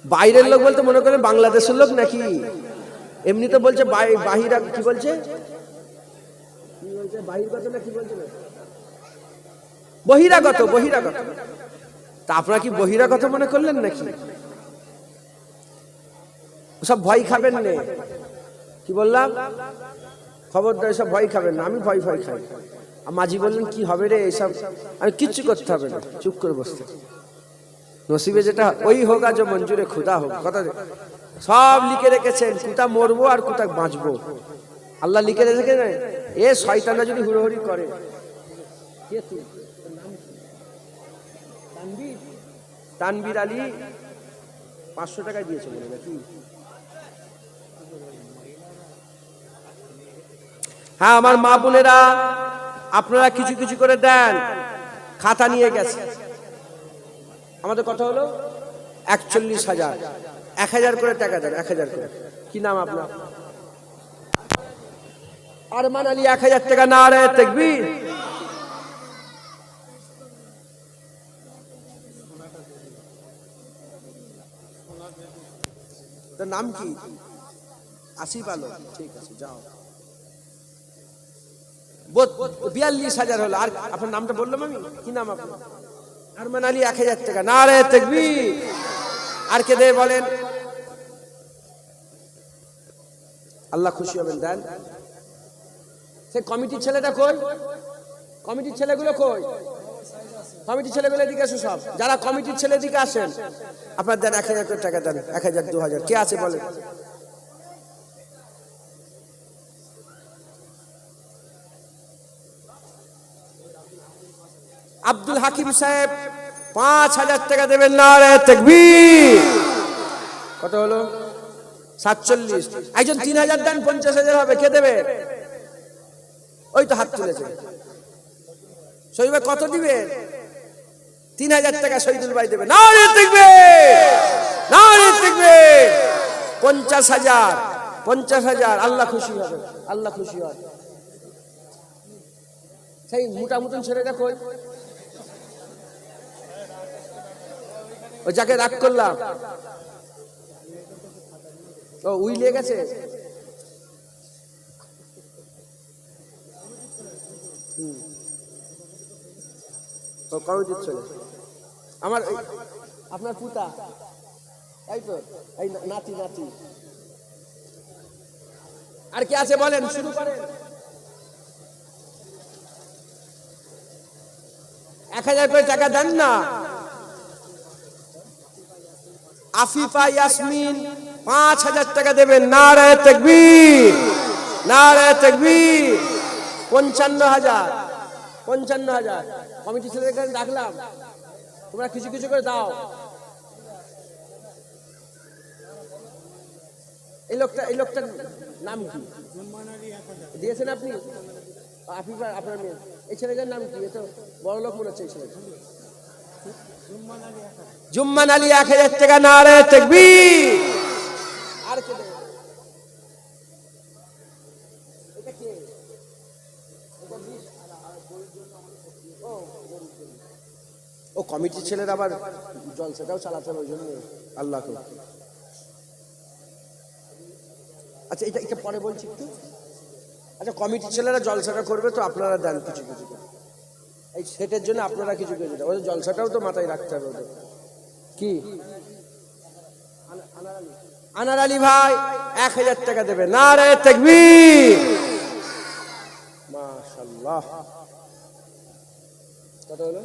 বাইরের লোক বলতে মনে করেন বাংলাদেশের লোক নাকি? এমনি তো বলছে বাহিরা, কি বলছে? বাহিরগত না কি বলছে? বহিরাগত, বহিরাগত। তা আপনারা কি বহিরাগত মনে করলেন নাকি? সব ভয় খাবেন না। কি বললাম? খবরদার সব ভয় খাবেন না। আমি ভয় খাই। মাঝি বললেন কি হবে রে এইসব? আমি কিচ্ছু করতে হবে না, চুপ করে বসতে। নসিবে যেটা ওই হোক, আজ মঞ্জুরে খুদা হোক। কথা সব লিখে রেখেছেন, কোথা মরবো আর কোথা বাঁচবো আল্লাহ লিখে রেখেছেন। এ শয়তানরা যদি হুড়োহুড়ি করে। তানবীর আলী 500 টাকা দিয়েছে বলে নাকি? হ্যাঁ, আমার মা বোনেরা, আপনারা কিছু কিছু করে দেন। খাতা নিয়ে গেছে। আমাদের কথা হলো 41,000। 1,000 করে টাকা দেন, 1,000 করে। কি নাম আপনার? আরমান আলী, 1,000 টাকা। নারে তাকবীর। তোর নাম কি? আসিফ আলম, ঠিক আছে যাও। 42,000 হলো। আর আপনার নামটা বললাম আমি, কি নাম আপনার? আরমান আলী, 1,000 টাকা। নারে তাকবীর। আর কে দেবে বলেন? আল্লাহ খুশি হবেন, দেন। সে কমিটির ছেলেটা কই? কমিটির ছেলেগুলো কই? কমিটির ছেলেগুলো এদিকে আসো সব। যারা কমিটির ছেলে দিকে আসেন, আপনার দেন 1,000 টাকা দেন। 1,000, 2,000 কে আছে বলেন? আব্দুল হাকিম সাহেব 5,000 টাকা দেবেন। নারে তাকবীর। কত হলো? 47। একজন 3,000 দেন, 50,000 হবে। কে দেবে? ওই তো হাত তুলেছে শহীদ ভাই। কত দিবে? 3,000 টাকা শহীদুল ভাই দেবে। নারে তাকবীর, নারে তাকবীর। 50,000, 50,000। আল্লাহ খুশি হবে, আল্লাহ খুশি হবে। সেই মোটা মতন ছেলেটা কই? ওই যাকে রাগ করলাম, ও উইলে গেছে। ও কমিটির ছেলে আমার, আপনার পুতা, তাই তো? এই নাতি, নাতি। আর কে আছে বলেন? শুরু করেন। 1,000 করে টাকা দেন না। আফিফা ইয়াসমিন 5,000 টাকা দেবেন। নারে তাকবীর, নারে তাকবীর। 55,000, 55,000। কমিটি ছেলেদের কাছে রাখলাম, তোমরা কিছু কিছু করে দাও। এই লোকটার নাম কি দিয়েছেন আপনি? আফিফা, আপনার মেয়ে। এই ছেলেটার নাম কি? এত বড় লোক মনে হচ্ছে এই ছেলেটা। জুম্মান আলী 1,000 টাকা। নারে তাকবীর। আর কে দেবে? এটা কে? ও কমিটির ছেলের আবার জলসাটাও চালাতে হবে, ওই জন্য। আল্লাহ। আচ্ছা, এটা পরে বলছি একটু। আচ্ছা, কমিটির ছেলেরা জলসাটা করবে তো আপনারা দেন কিছু কিছু। এই সেটের জন্য আপনারা কিছু কিছু দেন। ওদের জলসাটাও তো মাথায় রাখতে হবে ওদের। কি? আনার আলী ভাই 1,000 টাকা দেবে। নারে তাকবীর। মাশাআল্লাহ। কত হলো?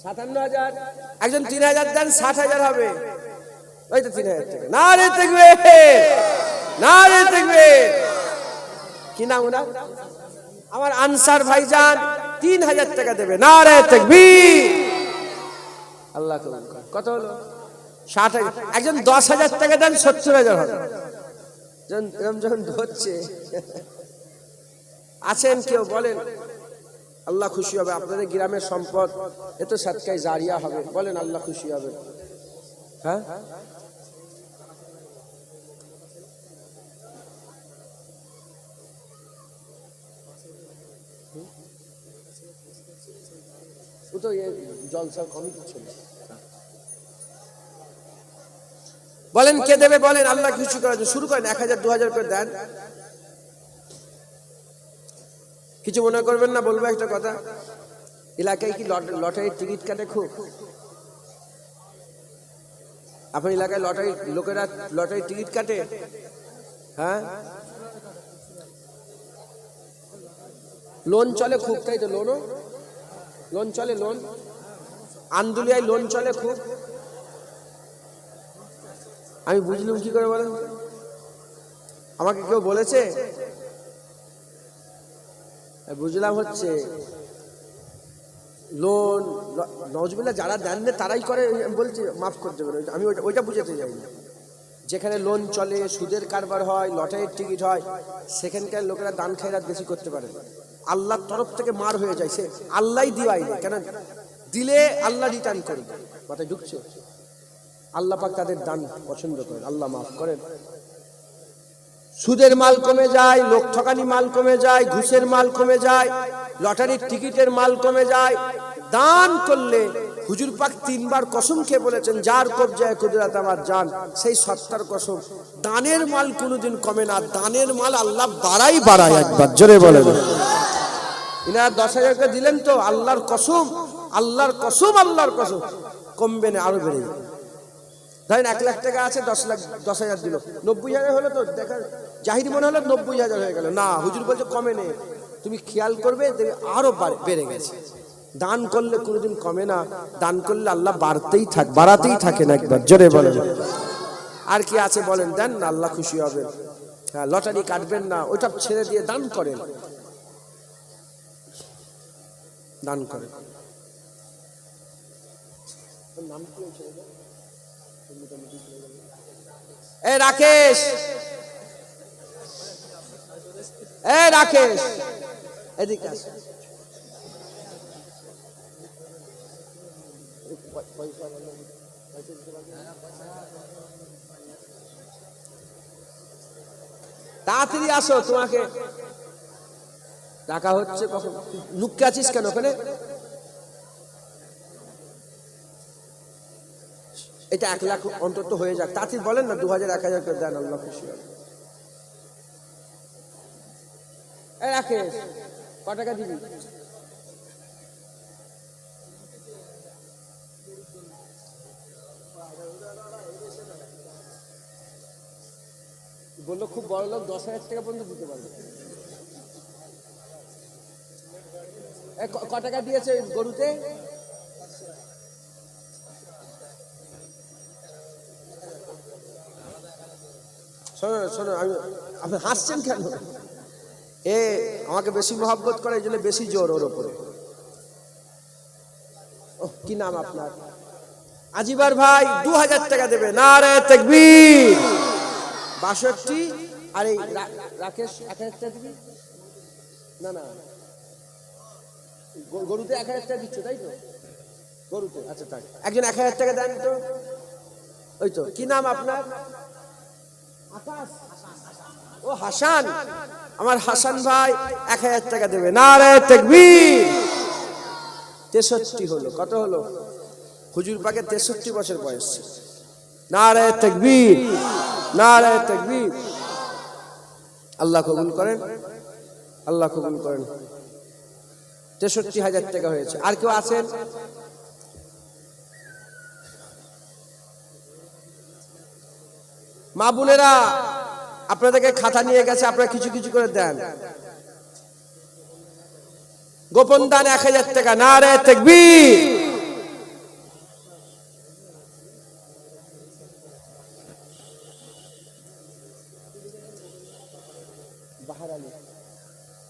57,000। একজন 3,000 দেন, 60,000 হবে। ওই তো 3,000 টাকা। নারে তাকবীর, নারে তাকবীর। কি নাম ওনার? আমার আনসার ভাইজান 3,000 টাকা দেবে। নারে তাকবীর। আল্লাহ কবুল করে। কত হলো? 60,000। একজন 10,000 টাকা দেন, 70,000 হবে। যখন ধরছে আছেন কেউ বলেন? আল্লাহ খুশি হবে। আপনাদের গ্রামের সম্পদ এত সাদকায়ে জারিয়া হবে। বলেন আল্লাহ খুশি হবে। হ্যাঁ, ও তো জলসার কমিটি ছিল। বলেন কে দেবে? বলেন আল্লাহ খুশি করার জন্য। শুরু করেন। 1,000, 2,000 করে দেন। কিছু মনে করবেন না, বলবো একটা কথা। এলাকায় কি লটারির টিকিট কাটে খুব? আপনার এলাকায় লোকেরা লটারির টিকিট কাটে? হ্যাঁ, লোন চলে খুব, তাই তো? লোন চলে, লোন। আন্দুলিয়ায় লোন চলে খুব। আমি বুঝলাম কি করে বলেন? আমাকে কেউ বলেছে? বুঝলাম হচ্ছে লোন নওয়াজবিল্লাহ যারা দেন না তারাই করে। বলছি মাফ করে দেবেন, আমি ওইটা বুঝাতে যাই না। যেখানে লোন চলে, সুদের কারবার হয়, লটারির টিকিট হয়, সেখানকার লোকেরা দান খায়রাত বেশি করতে পারে। আল্লাহর তরফ থেকে মার হয়ে যায়। সে আল্লাহই দিওয়াই না, কেন দিলে আল্লাহ রিটার্ন করবে। মাথায় ঢুকছে? আল্লাহ পাক তাদের দান পছন্দ করেন। আল্লাহ মাফ করেন। সুদের মাল কমে যায়, লোক ঠকানি মাল কমে যায়, ঘুষের মাল কমে যায়, লটারির টিকিটের মাল কমে যায়। দান করলে হুজুর পাক 3 বার কসম খেয়ে বলেছেন, যার কবজায় কুদরত আমার জান, সেই সত্তার কসম, দানের মাল কোনোদিন কমে না, দানের মাল আল্লাহ বাড়ায়। একবার জোরে বলেন। ইনারা 10,000 করে দিলেন তো, আল্লাহর কসম, আল্লাহর কসম কমবে না, আরো বেড়ে যাবে। ধরেন 1 লাখ টাকা আছে, 10,000 দিল, 90,000 হলো তো, দেখা জাহির মনে হলো 90,000 হয়ে গেল। না, হুজুর বলছে কমে নেই, তুমি খেয়াল করবে আরো বেড়ে গেছে। দান করলে কোনোদিন কমে না, দান করলে আল্লাহ বাড়াতেই থাকেন। একবার জোরে বলেন। আর কি আছে বলেন, দেন না, আল্লাহ খুশি হবে। হ্যাঁ, লটারি কাটবেন না, ওইটা ছেড়ে দিয়ে দান করেন, দান করেন। রাকেশ, রাকেশ এদিকে আসো। তাড়াতাড়ি আসো, তোমাকে ডাকা হচ্ছে। কখন লুককে আছিস কেন ওখানে? এটা 1 লাখ অন্তত হয়ে যাক, তাড়াতাড়ি বলেন না, 2,000 1,000 করে দেন, আল্লাহ খুশি হবে। রাকেশ, ক টাকা দিবি? বললো খুব বড় লোক, 10,000 টাকা পর্যন্ত দিতে পারবে। ক টাকা দিয়েছে গরুতে? শোনো, আপনি হাসছেন কেন? আমাকে বেশি মহব্বত করে, এই জন্য বেশি জোর ওর ওপরে। কি নাম আপনার? আজিবার ভাই 2,000 টাকা দেবে। নারে তাকবীর। 62। আর এই রাকেশ 1,000 টাকা দিবি? না, গরুতে 1,000 টাকা দিচ্ছে, তাই তো? গরুতে, আচ্ছা তাই, একজন 1,000 টাকা দেন তো। ওই তো, কি নাম আপনার? আকাশ। ও হাসান, আমার হাসান ভাই 1,000 টাকা দেবে। নারে তাকবীর। 63 হলো। কত হলো? হুজুর পাকের 63 বছর বয়স। নারে তাকবীর, নারে তাকবীর। আল্লাহ কবুল করেন, আল্লাহ কবুল করেন। 63,000 টাকা হয়েছে। আর কেউ আছেন? মা বোনেরা, আপনাদেরকে খাতা নিয়ে গেছে, আপনারা কিছু কিছু করে দেন। গোপন দান 1,000 টাকা। নারে তাকবীর।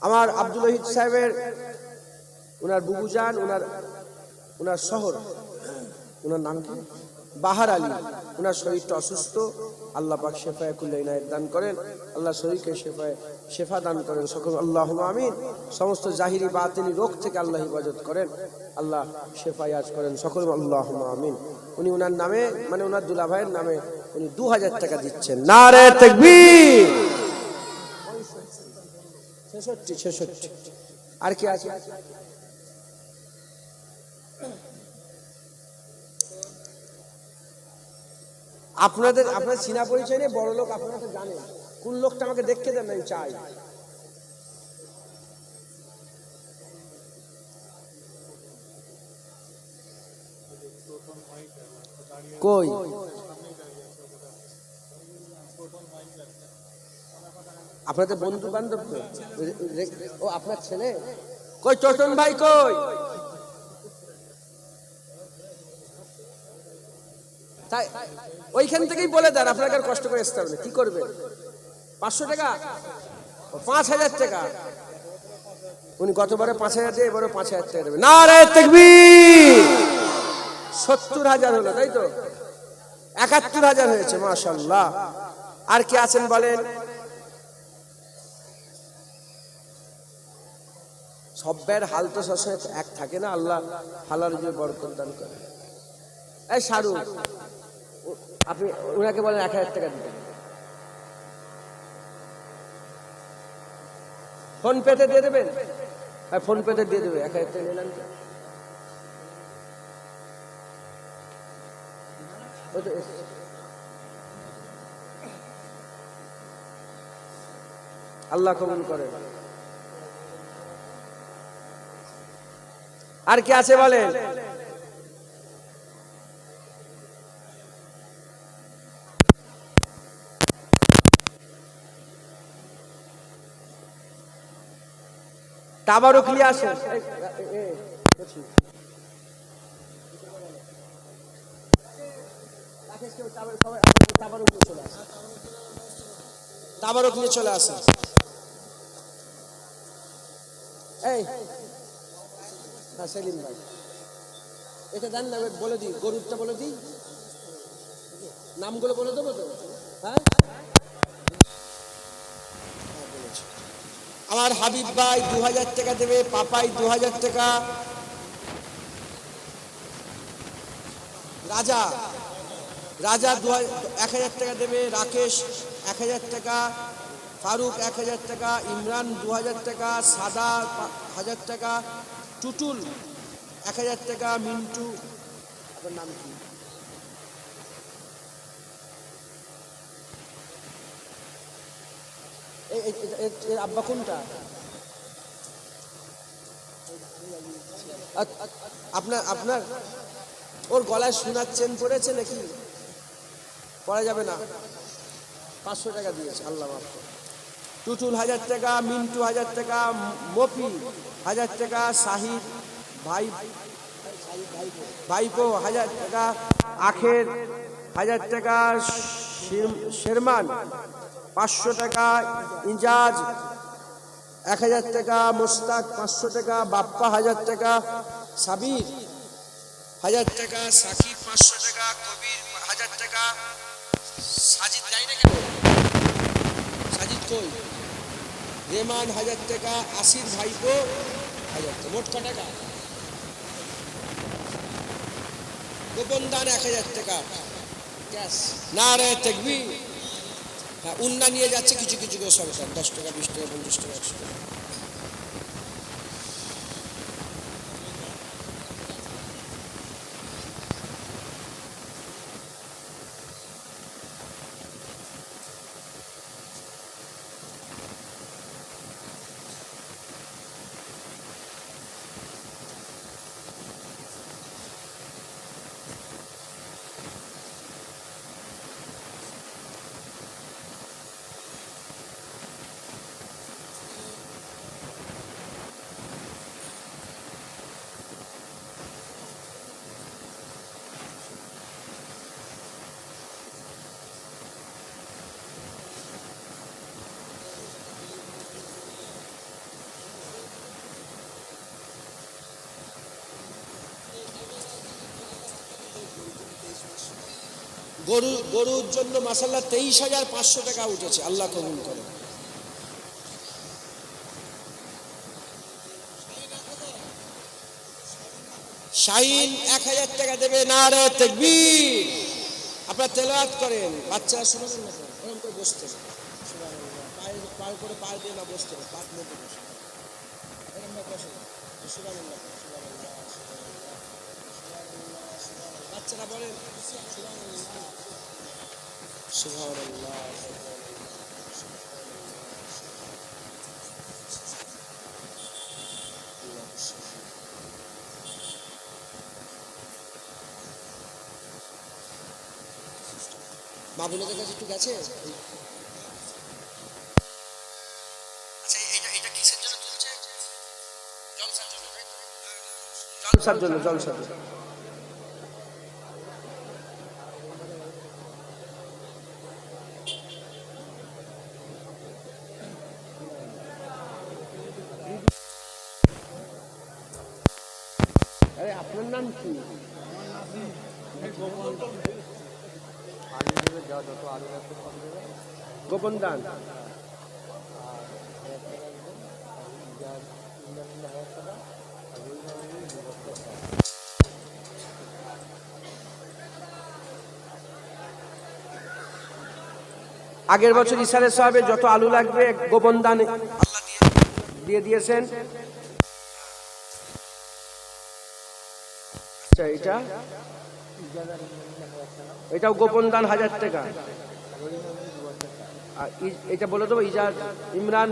আমার আব্দুল ওয়াহিদ সাহেবের, ওনার বুবুজান, ওনার শহর, ওনার নাম কি? বাহার আলী। ওনার শরীরটা অসুস্থ, আল্লাহ পাক শেফায়ে কুল্লি ইনায়াত দান করেন। আল্লাহ শরীরকে শেফা দান করেন সকল, আল্লাহুম্মা আমিন। সমস্ত জাহিরি বাতিনি রোগ থেকে আল্লাহ হিফাজত করেন, আল্লাহ শেফা ইয়াজ করেন সকল, আল্লাহুম্মা আমিন। উনি ওনার নামে, মানে ওনার দুলা ভাইয়ের নামে উনি 2,000 টাকা দিচ্ছেন। নারে তাকবীর। 66। আর কি আছে? আপনার চিনা পরিচয় নেই, বড় লোক আপনারা তো জানেন। কোন লোকটা আমাকে দেখতে দেন, আমি চাই। কই? আপনাদের বন্ধু বান্ধব তো? ও আপনার ছেলে? কই টোটন ভাই কই? তাই ওইখান থেকেই বলে দেন, আপনাকে আর কষ্ট করে আসতে হবে না। কি করবে? 500 টাকা, 5,000 টাকা। উনি গতবারে 5,000 দিয়ে, এবারে 5,000 টাকা দেবে। নারে তাকবীর। 70,000 হলো, তাই তো? 71,000 হয়েছে, মাশাআল্লাহ। আর কি আছেন বলেন? সবের হাল তো সবসময় এক থাকে না, আল্লাহ হালাল দিয়ে বরকত দান করে। এই শাহরুখ, আপনি ওনাকে বলেন 1,000 টাকা দিতে। ফোন পেতে দিয়ে দেবেন? হ্যাঁ, ফোন পেতে দিয়ে দেবে। 1,000 টাকা নিলাম। ওই তো এসছে। আল্লাহ কবুল করে। আর কি আছে বলেন? তাবারুক নিয়ে আসেন। তাবারুক নিয়ে চলে আসেন। এই না সেলিম ভাই, এটা জান না, বলে দিই, গরুরটা বলে দিই, নামগুলো বলে দেবো তো। হ্যাঁ, আমার হাবিব ভাই 2000 টাকা দেবে, পাপাই 2000 টাকা, রাজা 1000 টাকা দেবে, রাকেশ 1000 টাকা, ফারুক 1000 টাকা, ইমরান 2000 টাকা, সাদা 1000 টাকা, টুটুল 1000 টাকা, মিন্টু, আপনার নাম কি? এর আব্বা কোনটা? আপনার আপনার ওর গলায় সোনার চেন পড়েছে নাকি? পড়া যাবে না। 500 টাকা দিয়েছে, আল্লাহ মাফ করুন। টুটুল 1000 টাকা, মিন্টু 1000 টাকা, মফি 1000 টাকা, শাহিদ ভাইপো 1000 টাকা, আখের 1000 টাকা, শেরমান 500 টাকা, ইজাজ 1000 টাকা, মোস্তাক 500 টাকা, বাপ্পা 1000 টাকা, সাবির 1000 টাকা, সাকিব 500 টাকা, কবির 1000 টাকা, সাজিদ দেয় না কেন? সাজিদ কই? রেমান 1000 টাকা, আসির ভাইপো 1000 টাকা, মোট ক টাকা? গোপন দান 1000 টাকা ক্যাশ। নারে তাকবীর। হ্যাঁ, উন্না নিয়ে যাচ্ছে কিছু কিছু করে সরকার, 10 টাকা, 20 টাকা, 50 টাকা, 100 টাকা। গরুর জন্য মাসাল্লাহ 23,500 টাকা উঠেছে, আল্লাহ কবুল করে। শাহিন 1000 টাকা দেবে, নারে তাকবীর। আপনারা তেলাওয়াত করেন, বাচ্চারা শুনবেন না, এরকম করে বসতে, সুবহানাল্লাহ, পায়ের করে পায়ে দিয়ে না বসতে, পাত মধ্যে বসে এরকম না, বসে সুবহানাল্লাহ, সুবহানাল্লাহ, বাচ্চারা বলেন সুবহানাল্লাহ, সুবহানাল্লাহ। বাবুলের কাছে একটু গেছে। আচ্ছা, এটা কিসের জন্য তুলছে? জলসার জন্য, জলসার জন্য, জলসার জন্য। আরে আপনার নাম কি? গোপন দান। আগের বছর ইসারের সাহেবে যত আলু লাগবে গোপন দান আল্লাহ দিয়ে দিয়েছেন। আচ্ছা, এটা এটাও গোপন দান 1000 টাকা। আর এটা বলে দেবো, ইজাজ ইমরান